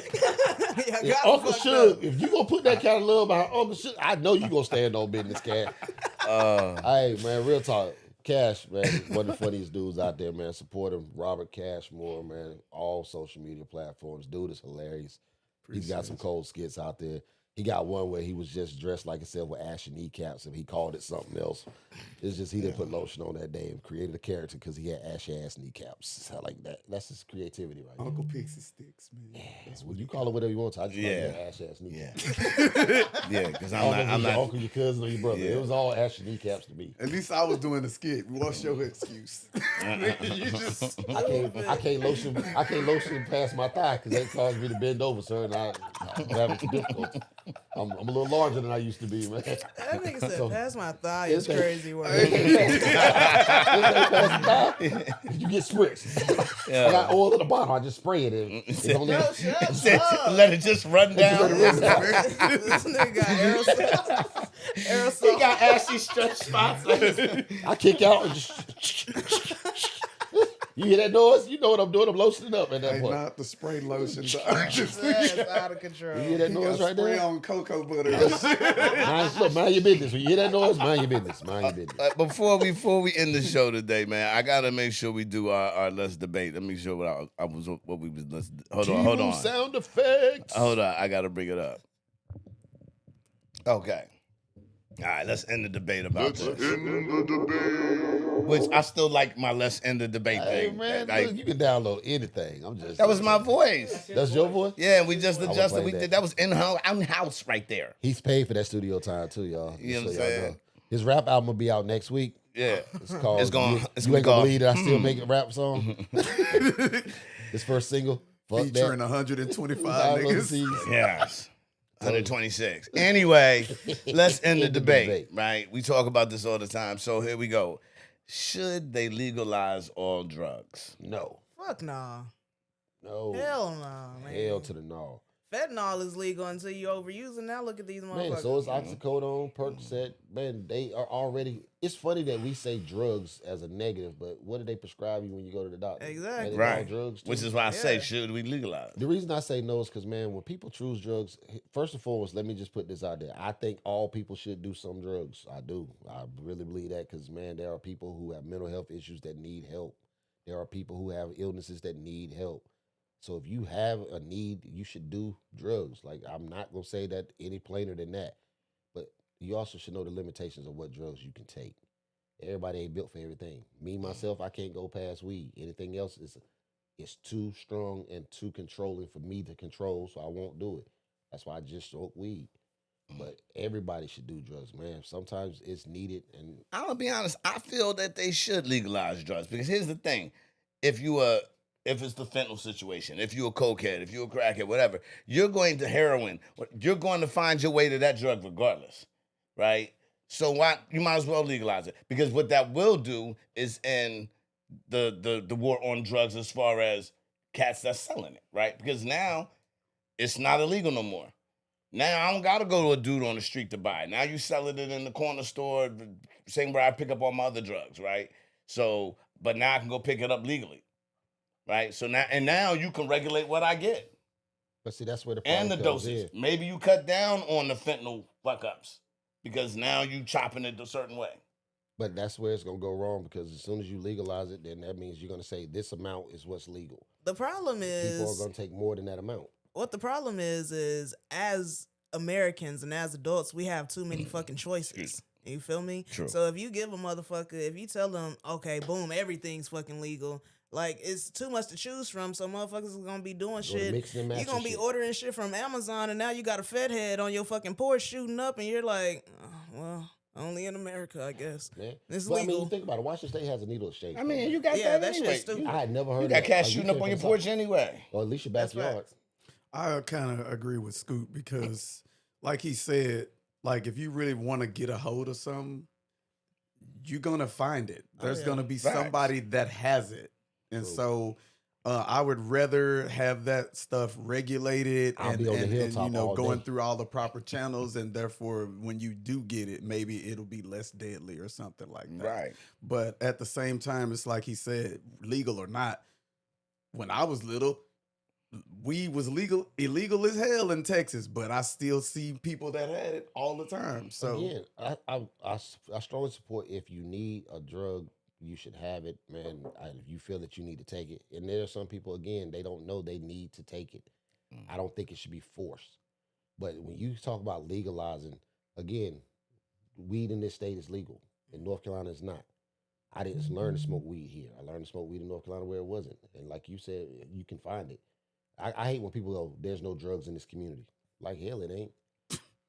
Y'all If got him Uncle fucked up. Suge, if you gonna put that kind of love behind Uncle Suge, I know you gonna stand on business, Cash. Hey man, real talk. Cash, man, one of the funniest dudes out there, man. Support him. Robert Cashmore, man. All social media platforms. Dude is hilarious. He's got some cold skits out there. He got one where he was just dressed like himself with ashy kneecaps and he called it something else. It's just he didn't put lotion on that day and created a character because he had ashy ass kneecaps. I like that. That's his creativity right there. Uncle Pixie Sticks, man. That's what you call it whatever you want to. I just call it ashy ass kneecaps. Yeah, because I don't know if your uncle, your cousin, or your brother. It was all ashy kneecaps to me. At least I was doing the skit. What's your excuse? You just I can't lotion past my thigh because that caused me to bend over, sir, and I'm having some difficulty. I'm a little larger than I used to be, man. That nigga said, So- pass my thigh It's is a- crazy word. You get spritzed. Yeah. I got oil at the bottom. I just spray it. It's only, Bro, shut up. Let it just run down. This nigga got aerosol. Aerosol. He got ashy stretch spots. I kick out and just. You hear that noise? You know what I'm doing. I'm lotioning up at that Hey, point. not the spray lotion. That's out of control. You hear that noise right spray there? on cocoa butter. Mind your business. When you hear that noise, mind your business. Mind your business. Before we end the show today, man, I gotta make sure we do our let's debate. Let me show what we was. Hold on. Sound effects. Hold on, I gotta bring it up. Okay. All right, let's end the debate about this. Which I still like my let's end the debate Hey thing. man, Like, look, you can download anything. that was my voice. That's your voice. Yeah, we just would adjusted. play We that. did that was in house right there. He's paid for that studio time too, y'all. You know Just what I'm y'all saying? know. His rap album will be out next week. Yeah. It's called. It's gonna- You, it's you gonna ain't gonna call- believe that I still make a rap song. His first single. Fuck Featuring that. 125 Download niggas. these. Yes. 126. Anyway, let's end the End the debate, debate. right? We talk about this all the time. So here we go. Should they legalize all drugs? No. Fuck nah. No. Hell nah, man. Hell to the no. Fentanyl is legal until you overuse it. Now look at these motherfuckers. Man, so it's oxycodone, Percocet. Man, they are already. It's funny that we say drugs as a negative, but what do they prescribe you when you go to the doctor? Exactly. Man, it's Right. all drugs too. Which is why I say, Yeah. should we legalize? The reason I say no is because, man, when people choose drugs, first and foremost, let me just put this out there. I think all people should do some drugs. I do. I really believe that because, man, there are people who have mental health issues that need help. There are people who have illnesses that need help. So if you have a need, you should do drugs. Like, I'm not going to say that any plainer than that. But you also should know the limitations of what drugs you can take. Everybody ain't built for everything. Me, myself, I can't go past weed. Anything else is it's too strong and too controlling for me to control, so I won't do it. That's why I just smoke weed. But everybody should do drugs, man. Sometimes it's needed, and I'm gonna be honest. I feel that they should legalize drugs because here's the thing: if it's the fentanyl situation, if you're a cokehead, if you're a crackhead, whatever, you're going to heroin. You're going to find your way to that drug regardless, right? So why you might as well legalize it because what that will do is end the war on drugs as far as cats that's selling it, right? Because now it's not illegal no more. Now I don't gotta go to a dude on the street to buy it. Now you selling it in the corner store, same where I pick up all my other drugs, right? So, but now I can go pick it up legally, right? So now you can regulate what I get but see that's where the problem and the comes dosage. in. Maybe you cut down on the fentanyl fuck ups because now you chopping it a certain way. But that's where it's gonna go wrong because as soon as you legalize it, then that means you're gonna say this amount is what's legal. The problem People are is gonna take more than that amount. what the problem is as Americans and as adults, we have too many fucking choices. You feel me? True. So if you give a motherfucker, if you tell them, okay, boom, everything's fucking legal, like it's too much to choose from. So motherfuckers are gonna be doing shit. mix and match You're gonna and be shit. ordering shit from Amazon, and now you got a fed head on your fucking porch shooting up, and you're like, oh, well, only in America, I guess. Man. It's But I mean, legal. you think about it. Washington State has a needle exchange. I mean, program. you got Yeah, that that shit's anyway. stupid. I had never heard You of got that. cats Like, shooting came up on your from porch South- anyway. or at least your That's backyard. facts. I kind of agree with Scoot because, like he said, like if you really want to get a hold of something, you're gonna find it. There's yeah. gonna be Facts. somebody that has it, and True. so I would rather have that stuff regulated I'll and, be on the and hilltop you know all going day. through all the proper channels, and therefore when you do get it, maybe it'll be less deadly or something like that. Right. But at the same time, it's like he said, legal or not. When I was little, weed was illegal as hell in Texas, but I still see people that had it all the time. So Again, I strongly support if you need a drug, you should have it, man. If you feel that you need to take it, and there are some people again they don't know they need to take it. I don't think it should be forced. But when you talk about legalizing, again, weed in this state is legal. In North Carolina, it's not. I didn't learn to smoke weed here. I learned to smoke weed in North Carolina where it wasn't. And like you said, you can find it. I hate when people go, there's no drugs in this community. Like, hell, it ain't.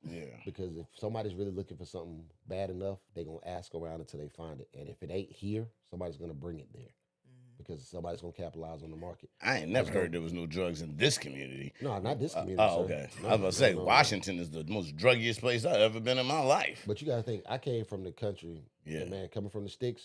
Yeah. Because if somebody's really looking for something bad enough, they're going to ask around until they find it. And if it ain't here, somebody's going to bring it there. because somebody's gonna capitalize on the market. I ain't never heard there was no drugs in this community. No, not this community. Oh, sir. okay. No, I was about to say, no. Washington is the most druggiest place I've ever been in my life. But you gotta think, I came from the country. Yeah. And man, coming from the sticks,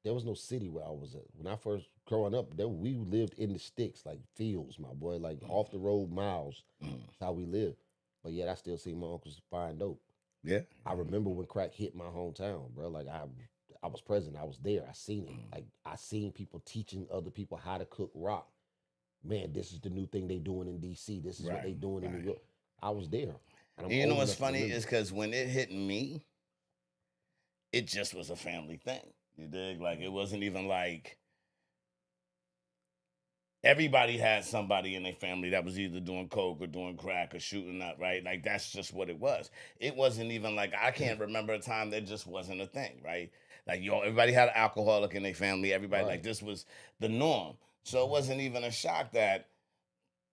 there was no city where I was at. When I first growing up, we lived in the sticks, like fields, my boy, like off the road miles. That's how we lived. But yet I still see my uncles buying dope. Yeah. I remember when crack hit my hometown, bro. Like I was present. I was there. I seen it. Like I seen people teaching other people how to cook rock. Man, this is the new thing they doing in DC. This is what they doing in New York. I was there. And you know what's funny is because when it hit me, it just was a family thing. You dig? Like it wasn't even like everybody had somebody in their family that was either doing coke or doing crack or shooting up, right? Like that's just what it was. It wasn't even like I can't remember a time that just wasn't a thing, right? Like everybody had an alcoholic in their family. Everybody like this was the norm. So it wasn't even a shock that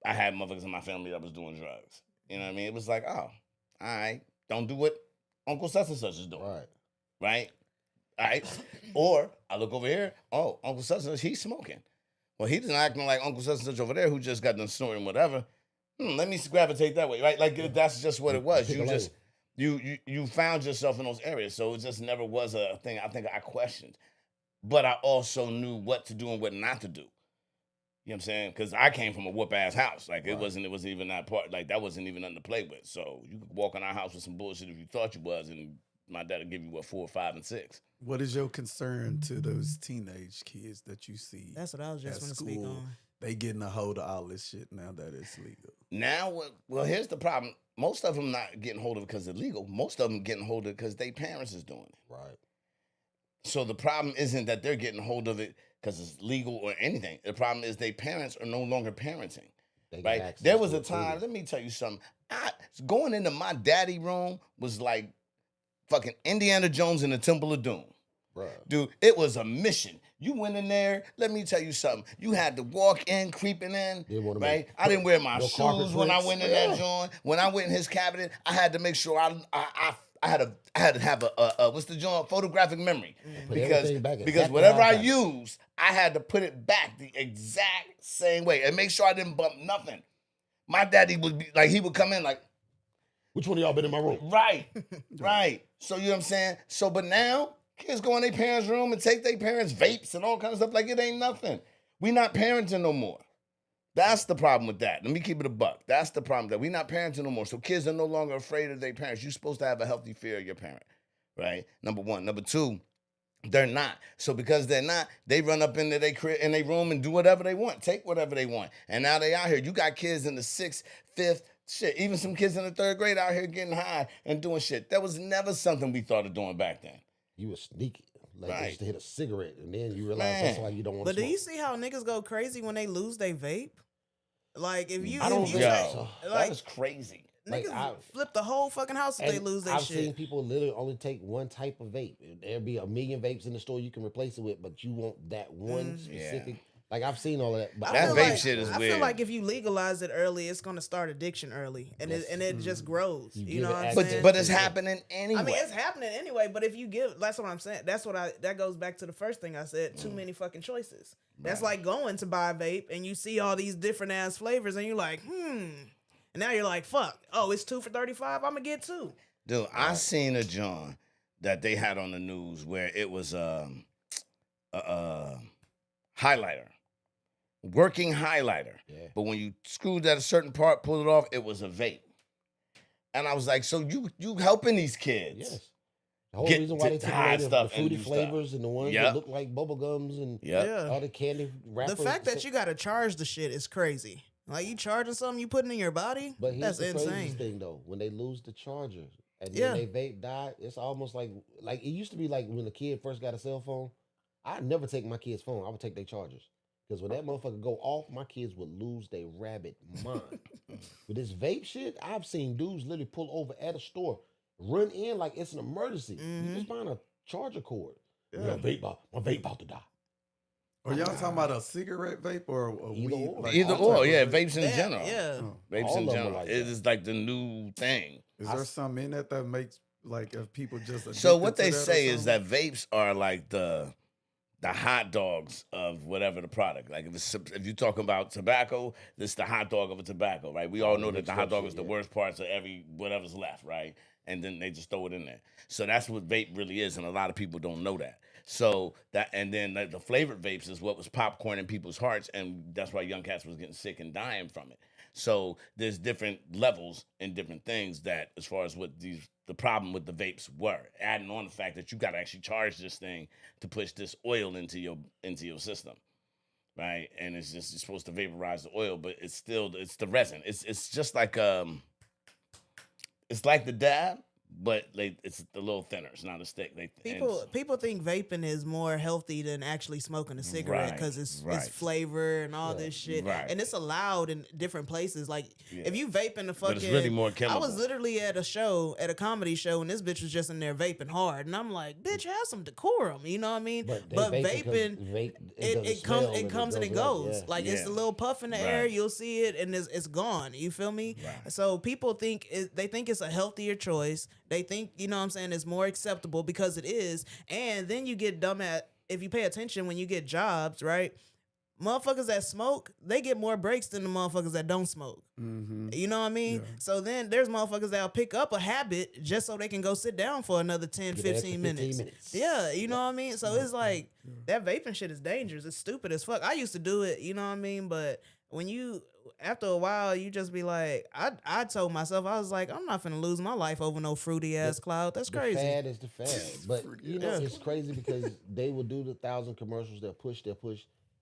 I had motherfuckers in my family that was doing drugs. You know what I mean? It was like, oh, all right, don't do what Uncle such and such is doing. Right? All right. Or I look over here, oh, Uncle such and such, he's smoking. Well, he's not acting like Uncle such and such over there who just got done snorting whatever. Let me gravitate that way, right? Like that's just what it was. You just you found yourself in those areas. So it just never was a thing I think I questioned. But I also knew what to do and what not to do. You know what I'm saying? Because I came from a whoop-ass house. Like, it wasn't even that part. Like, that wasn't even nothing to play with. So you could walk in our house with some bullshit if you thought you was, and my dad would give you, 4, 5, and 6. What is your concern to those teenage kids that you see? That's what I was just going to speak on. They getting a hold of all this shit now that it's legal. Now, well, here's the problem. Most of them not getting hold of it because it's illegal. Most of them getting hold of it because their parents is doing it. Right. So the problem isn't that they're getting hold of it because it's legal or anything. The problem is their parents are no longer parenting. Right? There was a time, let me tell you something. Going into my daddy room was like fucking Indiana Jones in the Temple of Doom. Bruh. Dude, it was a mission. You went in there, let me tell you something. You had to walk in, creeping in, right? I didn't wear my shoes when I went in that joint. When I went in his cabinet, I had to make sure I had to have a what's the joint? Photographic memory. Because whatever I used, I had to put it back the exact same way and make sure I didn't bump nothing. My daddy would be like, he would come in like, which one of y'all been in my room? Right, right. So you know what I'm saying? So but now, kids go in their parents' room and take their parents' vapes and all kinds of stuff like it ain't nothing. We not parenting no more. That's the problem with that. Let me keep it a buck. That's the problem, that we not parenting no more. So kids are no longer afraid of their parents. You're supposed to have a healthy fear of your parent, right? Number one. Number two, they're not. So because they're not, they run up into their crib, in their room and do whatever they want, take whatever they want. And now they out here. You got kids in the 6th, 5th, shit, even some kids in the 3rd grade out here getting high and doing shit. That was never something we thought of doing back then. You were sneaky. Like just to hit a cigarette, and then you realize that's why you don't want to smoke. But do you see how niggas go crazy when they lose their vape? Like if you, that is crazy. Niggas flip the whole fucking house if they lose their shit. I've seen people literally only take one type of vape. There'll be a million vapes in the store you can replace it with, but you want that one specific. Like I've seen all of that. But that vape shit is weird. I feel like if you legalize it early, it's gonna start addiction early, and it just grows. You know what I'm saying? But it's happening anyway. I mean, it's happening anyway. But if you give, that's what I'm saying. That goes back to the first thing I said. Too many fucking choices. That's like going to buy a vape and you see all these different ass flavors and you're like, and now you're like, fuck. Oh, it's 2 for $35. I'm gonna get 2. Dude, I seen a John that they had on the news where it was a highlighter. Working highlighter. Yeah. But when you screwed that a certain part, pulled it off, it was a vape. And I was like, so you helping these kids. Yes. The whole reason why they take away the fruity flavors and the ones that look like bubble gums and all the candy wrappers. The fact that you gotta charge the shit is crazy. Like you charging something you putting in your body, but that's the insane. Thing though, when they lose the charger and then they vape die, it's almost like it used to be like when a kid first got a cell phone. I'd never take my kid's phone. I would take their chargers. Because when that motherfucker go off, my kids would lose their rabbit mind. With this vape shit, I've seen dudes literally pull over at a store, run in like it's an emergency. You just find a charger cord. Yeah. My vape about to die. Are y'all talking about a cigarette vape or a weed? Either or, vapes in general. Yeah. Vapes in general. Like it is like the new thing. Is there something in that makes, like, if people just... So what they say is that vapes are like the the hot dogs of whatever the product. Like if you're talking about tobacco, this is the hot dog of a tobacco, right? We all know that the hot dog is the worst parts of whatever's left, right? And then they just throw it in there. So that's what vape really is, and a lot of people don't know that. So that, and then the flavored vapes is what was popcorn in people's hearts, and that's why young cats was getting sick and dying from it. So there's different levels and different things that, as far as what the problem with the vapes were, adding on the fact that you got to actually charge this thing to push this oil into your system, right? And it's supposed to vaporize the oil, but it's the resin. It's just like it's like the dab, but it's a little thinner. It's not a stick. People think vaping is more healthy than actually smoking a cigarette because it's flavor and all this shit, and it's allowed in different places. Like if you vape in the fucking, but it's really more chemical. I was literally at a comedy show, and this bitch was just in there vaping hard, and I'm like, bitch, have some decorum, you know what I mean? But vaping, it comes and it goes. Like it's a little puff in the air, you'll see it, and it's gone. You feel me? Right. So people think they think it's a healthier choice. They think, you know what I'm saying, it's more acceptable because it is. And then you get dumb at, if you pay attention when you get jobs, right? Motherfuckers that smoke, they get more breaks than the motherfuckers that don't smoke. Mm-hmm. You know what I mean? Yeah. So then there's motherfuckers that'll pick up a habit just so they can go sit down for another 10, 15 minutes. Yeah, you know what I mean? So it's like, that vaping shit is dangerous. It's stupid as fuck. I used to do it, you know what I mean? But when after a while, you just be like, I told myself, I was like, I'm not finna lose my life over no fruity ass cloud. That's crazy. The fad is the fad. But, you know, it's crazy because they will do the 1,000 commercials, they'll push.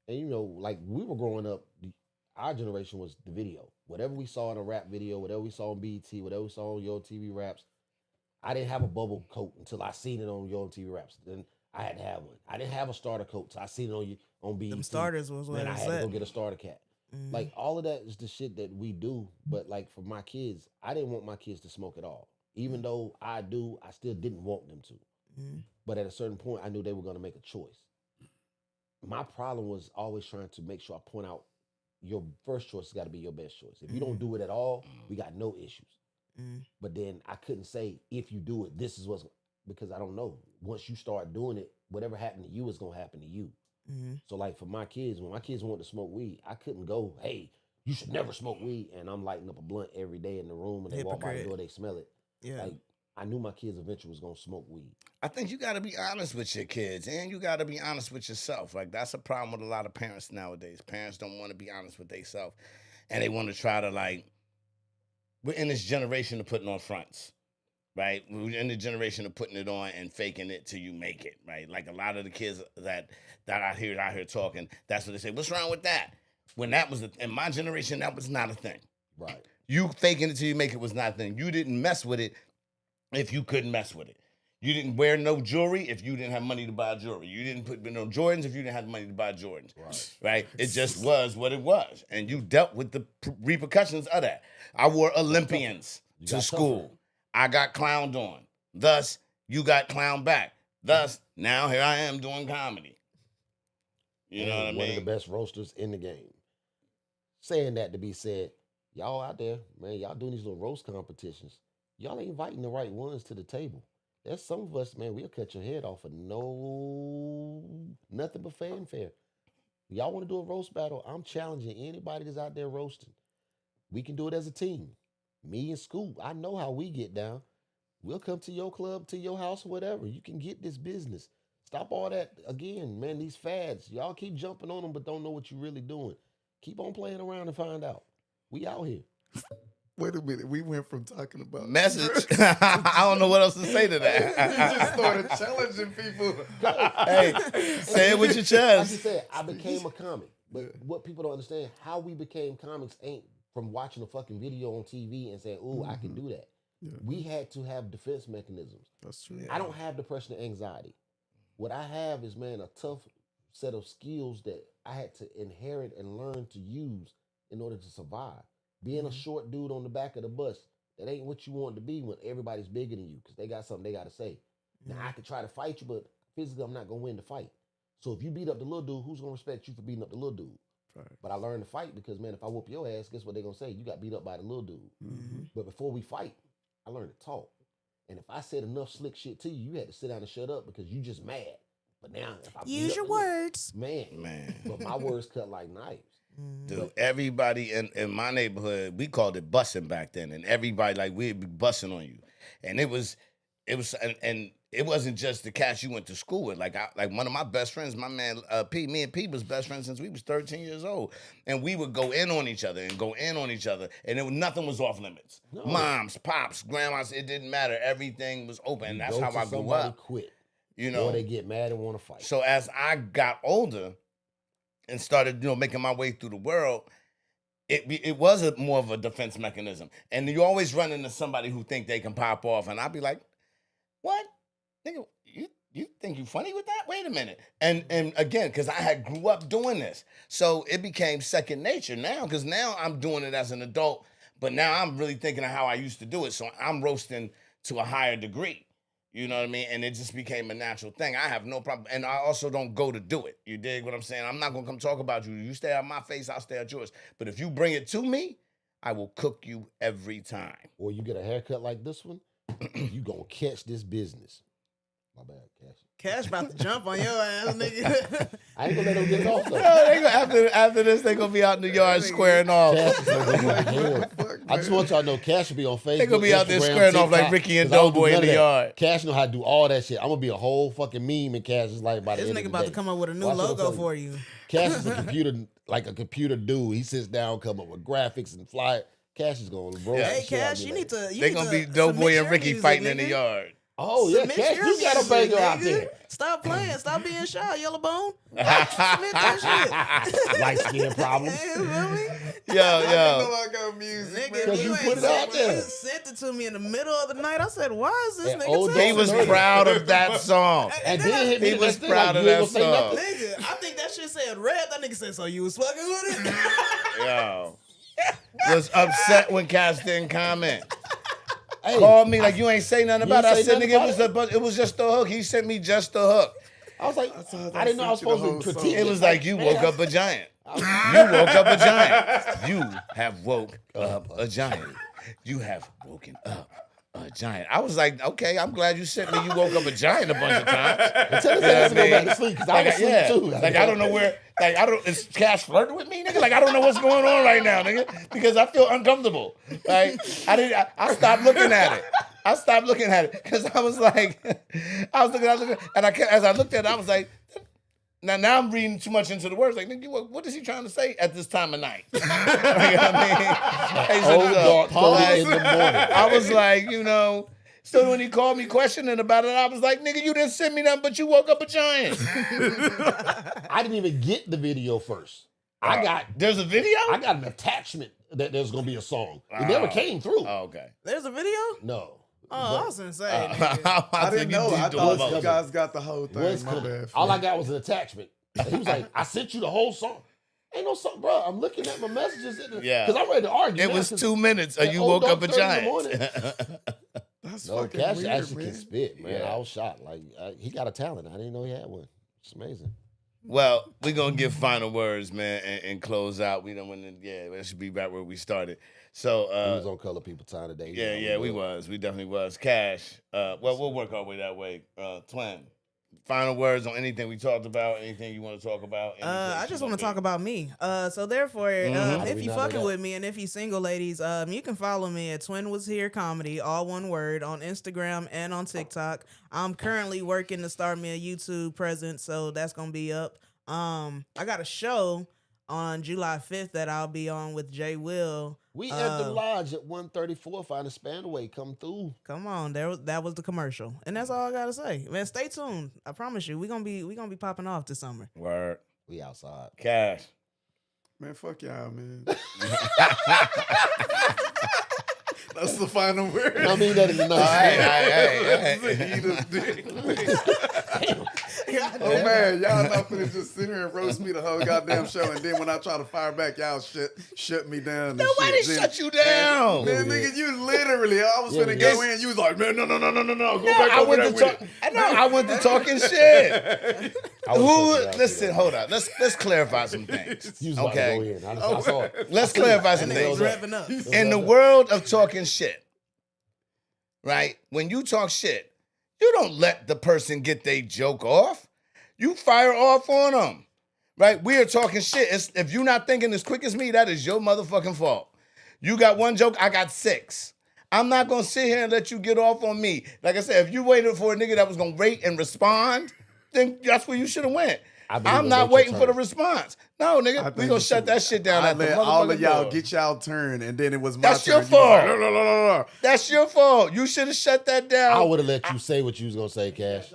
And, you know, like we were growing up, our generation was the video. Whatever we saw in a rap video, whatever we saw on BET, whatever we saw on Yo TV Raps, I didn't have a bubble coat until I seen it on Yo TV Raps. Then I had to have one. I didn't have a starter coat until I seen it on BET. Them starters was what I had to go get a starter cap. Like, all of that is the shit that we do. But, like, for my kids, I didn't want my kids to smoke at all. Even though I still didn't want them to. But at a certain point, I knew they were going to make a choice. My problem was always trying to make sure I point out your first choice has got to be your best choice. If you don't do it at all, we got no issues. But then I couldn't say, if you do it, this is what's, because I don't know. Once you start doing it, whatever happened to you is going to happen to you. So, like, for my kids, when my kids wanted to smoke weed, I couldn't go, hey, you should never smoke weed. And I'm lighting up a blunt every day in the room, and they walk by the door, they smell it. Yeah. Like, I knew my kids eventually was going to smoke weed. I think you got to be honest with your kids, and you got to be honest with yourself. Like, that's a problem with a lot of parents nowadays. Parents don't want to be honest with themselves, and they want to try to, like, we're in this generation of putting on fronts. Right, we're in the generation of putting it on and faking it till you make it. Right, like a lot of the kids that I hear talking, that's what they say. What's wrong with that? When that was in my generation, that was not a thing. Right, you faking it till you make it was not a thing. You didn't mess with it if you couldn't mess with it. You didn't wear no jewelry if you didn't have money to buy jewelry. You didn't put no Jordans if you didn't have money to buy Jordans. Right, it just was what it was, and you dealt with the repercussions of that. I wore Olympians to school. I got clowned on. Thus, you got clowned back. Thus, now here I am doing comedy. You know what I mean? One of the best roasters in the game. Saying that to be said, y'all out there, man, y'all doing these little roast competitions. Y'all ain't inviting the right ones to the table. There's some of us, man, we'll cut your head off for nothing but fanfare. Y'all want to do a roast battle? I'm challenging anybody that's out there roasting. We can do it as a team. Me and Scoop, I know how we get down. We'll come to your club, to your house, whatever. You can get this business. Stop all that, again, man, these fads. Y'all keep jumping on them but don't know what you're really doing. Keep on playing around and find out. We out here. Wait a minute. We went from talking about message. I don't know what else to say to that. You just started challenging people. Hey, say it with your chest. Like you said, I became a comic. But what people don't understand, how we became comics ain't from watching a fucking video on TV and saying, ooh, I can do that. Yeah. We had to have defense mechanisms. That's true. I don't have depression and anxiety. What I have is, man, a tough set of skills that I had to inherit and learn to use in order to survive. Being a short dude on the back of the bus, that ain't what you want to be when everybody's bigger than you because they got something they got to say. Now, I could try to fight you, but physically I'm not going to win the fight. So if you beat up the little dude, who's going to respect you for beating up the little dude? Right. But I learned to fight because, man, if I whoop your ass, guess what they're going to say? You got beat up by the little dude. But before we fight, I learned to talk. And if I said enough slick shit to you, you had to sit down and shut up because you just mad. But now, if I Use your words. man. But my words cut like knives. Dude, everybody in my neighborhood, we called it bussing back then, and everybody like we'd be bussing on you, and it was, and it wasn't just the cats you went to school with. Like one of my best friends, my man P. Me and P was best friends since we was 13 years old, and we would go in on each other, and nothing was off limits. No. Moms, pops, grandmas, it didn't matter. Everything was open, and that's how I grew up. Quit, you know, or they get mad and want to fight. So as I got older and started, making my way through the world, it was more of a defense mechanism. And you always run into somebody who think they can pop off, and I'd be like, "What, nigga? You think you funny with that? Wait a minute." And again, because I had grew up doing this, so it became second nature now. Because now I'm doing it as an adult, but now I'm really thinking of how I used to do it. So I'm roasting to a higher degree. You know what I mean? And it just became a natural thing. I have no problem. And I also don't go to do it. You dig what I'm saying? I'm not going to come talk about you. You stay out my face, I'll stay out yours. But if you bring it to me, I will cook you every time. Or you get a haircut like this one, you going to catch this business. My bad, Cash. Cash about to jump on your ass, nigga. I ain't going to let them get it off, though. After this, they going to be out in the yard squaring off. I just want y'all to know Cash will be on Facebook. They going to be out there Instagram, squaring TikTok, off like Ricky and Doughboy in the yard. Cash know how to do all that shit. I'm going to be a whole fucking meme in Cash's life by the This end nigga of the about day. to come up with a new Watch what I'm logo telling for you. Cash is a computer dude. He sits down, come up with graphics and fly. Cash is going to roll. Hey, Cash, you need to. They're going to be Doughboy and Ricky fighting in the yard. Oh, yeah, Cash, you got a banger out there. Stop playing. Stop being shy, Yellow Bone. Submit that shit. Light skin problems. You feel me? Yo. I got music, Nigga, Because you put it out there. You sent it to me in the middle of the night. I said, why is this And nigga old saying He was Dirty. proud of that song. And then hit me He with was that thing proud like, of you that ain't gonna say song. nothing. Nigga, I think that shit said red. That nigga said, so you was fucking with it? Yo. Was upset when Cass didn't comment. Hey, Called me like you ain't say nothing about it. I ain't said, say nigga, it was just the hook. He sent me just the hook. I was like, I didn't know I was supposed to critique It was like you woke up a giant. You woke up a giant. You have woke up a giant. You have woken up a giant. I was like, okay, I'm glad you sent me. You woke up a giant a bunch of times. Tell us ass to go back to sleep because I was asleep too. Like I don't know where. Like is Cash flirting with me, nigga? Like I don't know what's going on right now, nigga, because I feel uncomfortable. Like I stopped looking at it. I stopped looking at it because I was looking, and as I looked at it, I was like, now I'm reading too much into the words. Like, nigga, what is he trying to say at this time of night? You know what I mean? Dark 30 in the morning. I was like, So when he called me questioning about it, I was like, nigga, you didn't send me nothing, but you woke up a giant. I didn't even get the video first. There's a video? I got an attachment that there's gonna be a song. It never came through. Oh, okay. There's a video? No. Oh, I was gonna say. Nigga. I didn't know. I thought most. you guys got the whole What's thing. My coming? bad. All I got was an attachment. And he was like, I sent you the whole song. Ain't no song, bro. I'm looking at my messages. Yeah. Because I'm ready to argue. It now, was 'cause 2 minutes, or that you old woke up dog a 30 in the giant. morning. That's No, fucking Cash weird, actually man. can spit, man. Yeah. I was shocked. Like, he got a talent. I didn't know he had one. It's amazing. Well, we're going to give final words, man, and close out. We don't want to, that should be right where we started. So, We was on Color People Time today. we was. We definitely was. Cash, we'll work our way that way. Twin, final words on anything we talked about, anything you want to talk about? I just want to talk about me. So therefore, if you fucking with me and if you single ladies, you can follow me at Twin Was Here Comedy, all one word, on Instagram and on TikTok. I'm currently working to start me a YouTube presence, so that's gonna be up. I got a show on July 5th that I'll be on with Jay Will. We at the lodge at 134th on the Spanaway. Come through. Come on, that was the commercial, and that's all I gotta say. Man, stay tuned. I promise you, we gonna be popping off this summer. Word. We outside. Cash. Man, fuck y'all, man. That's the final word. I mean that is enough. Oh man, y'all not finna just sit here and roast me the whole goddamn show, and then when I try to fire back, y'all shut me down. And Nobody shit. shut you down. Man, nigga, you literally, I was finna go in, you was like, man, no, go back I over went there to with talk. it. I went to talking shit. Who? Listen, hold on. Let's clarify some things. You was about to go Okay. in. I saw it. Let's clarify some Niggas things. revving up. In the world of talking shit, right? When you talk shit, you don't let the person get their joke off. You fire off on them, right? We are talking shit. If you're not thinking as quick as me, that is your motherfucking fault. You got one joke, I got 6. I'm not going to sit here and let you get off on me. Like I said, if you waited for a nigga that was going to rate and respond, then that's where you should have went. I'm not waiting for the response. No, nigga, we going to shut that shit down. I let all of y'all get y'all turn, and then it was my That's turn. your fault. Like, no. That's your fault. You should have shut that down. I would have let you say what you was going to say, Cash.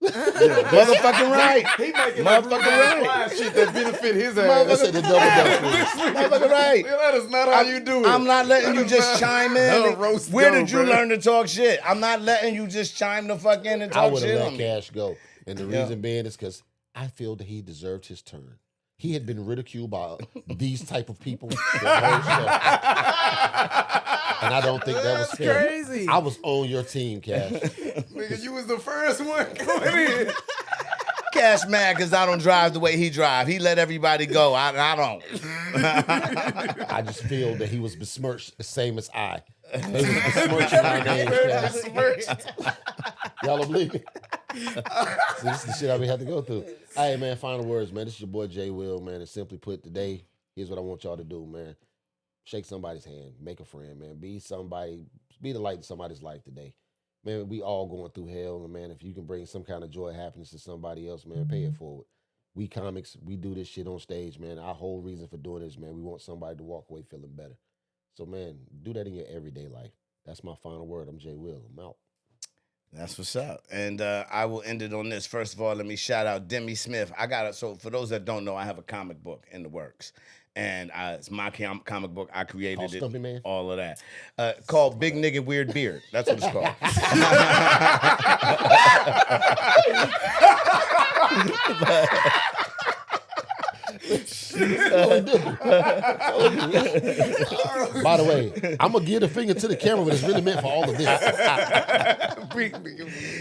Motherfucking right. He making Motherfucking right. shit that benefit his ass. That's the double dutch rule. Motherfucking right. That is not how you do it. I'm not letting you just chime in. Where did you bro. learn to talk shit? I'm not letting you just chime the fuck in and I talk would shit have on let me. Cash go. And the reason being is because I feel that he deserved his turn. He had been ridiculed by these type of people the whole show. And I don't think that was fair. Crazy. I was on your team, Cash. Nigga, you was the first one coming in. Cash mad because I don't drive the way he drive. He let everybody go. I don't. I just feel that he was besmirched the same as I. They was besmirching my name, Cash. Y'all don't believe me? See, this is the shit I be have to go through. Hey, man, final words, man. This is your boy Jay Will, man. And simply put, today, here's what I want y'all to do, man. Shake somebody's hand. Make a friend, man. Be the light in somebody's life today. Man, we all going through hell, and man, if you can bring some kind of joy, happiness to somebody else, man, pay it forward. We comics, we do this shit on stage, man. Our whole reason for doing this, man, we want somebody to walk away feeling better. So, man, do that in your everyday life. That's my final word. I'm Jay Will. I'm out. That's what's up. And I will end it on this. First of all, let me shout out Demi Smith. So for those that don't know, I have a comic book in the works. And it's my comic book. I created it. Man. All of that. Called Big Nigga Weird Beard. That's what it's called. By the way, I'm gonna give the finger to the camera, but it's really meant for all of this.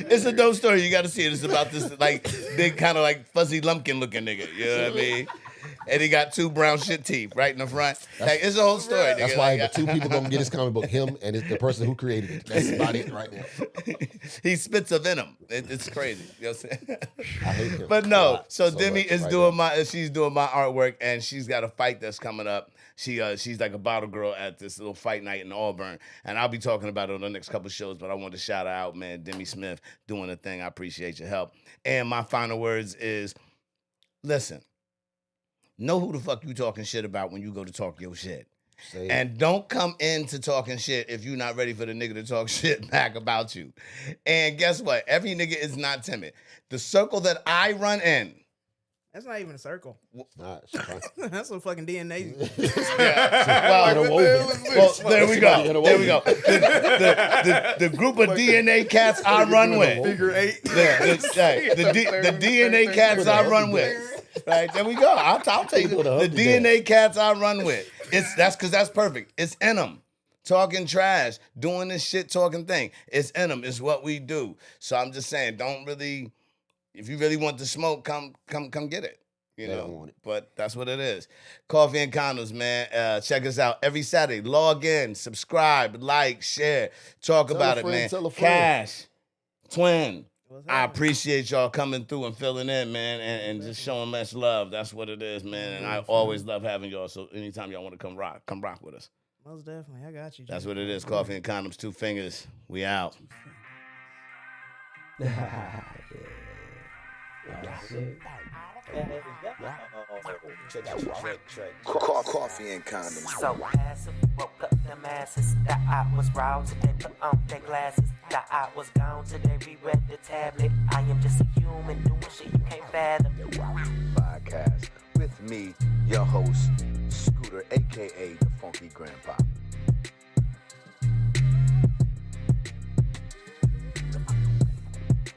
It's a dope story. You got to see it. It's about this like big kind of like fuzzy lumpkin looking nigga. You know what I mean? And he got 2 brown shit teeth right in the front. Like, it's a whole story. Nigga. That's why the 2 people gonna get his comic book, him and the person who created it. That's about it right now. He spits a venom. It's crazy. You know what I'm saying? I hate him. But no, so Demi is right doing she's doing my artwork, and she's got a fight that's coming up. She's like a bottle girl at this little fight night in Auburn, and I'll be talking about it on the next couple shows, but I want to shout her out, man. Demi Smith doing a thing. I appreciate your help. And my final words is, listen, know who the fuck you talking shit about when you go to talk your shit. And don't come into talking shit if you're not ready for the nigga to talk shit back about you. And guess what? Every nigga is not timid. The circle that I run in. That's not even a circle. Nah, that's a fucking DNA. Well, there we go. There we go. The group of DNA cats I run with. Figure 8. The DNA cats I run with. Right, there we go. I'll tell you. The DNA cats I run with. That's because that's perfect. It's in them. Talking trash, doing this shit talking thing. It's in them. It's what we do. So I'm just saying, if you really want the smoke, come get it. You know, want it. But that's what it is. Coffee and Condoms, man. Check us out every Saturday. Log in, subscribe, like, share, talk about it, man. Cash, Twin. I appreciate y'all coming through and filling in, man, and just showing much love. That's what it is, man. And I always love having y'all. So anytime y'all want to come rock with us. Most definitely. I got you. That's what it is. Coffee and Condoms, 2 fingers. We out. Coffee and Condoms. So passive, woke up them asses. That I was raw today, put on their glasses. That I was gone today, reread the tablet. I am just a human doing shit you can't fathom. Podcast with me, your host, Scooter, aka the Funky Grandpa.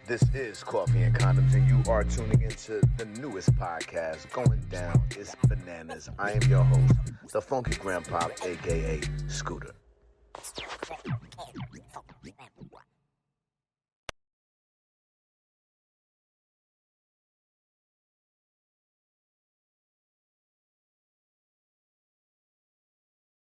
This is Coffee and Condoms, and you are tuning into the newest podcast going down. It's bananas. I am your host, the Funky Grandpa, aka Scooter.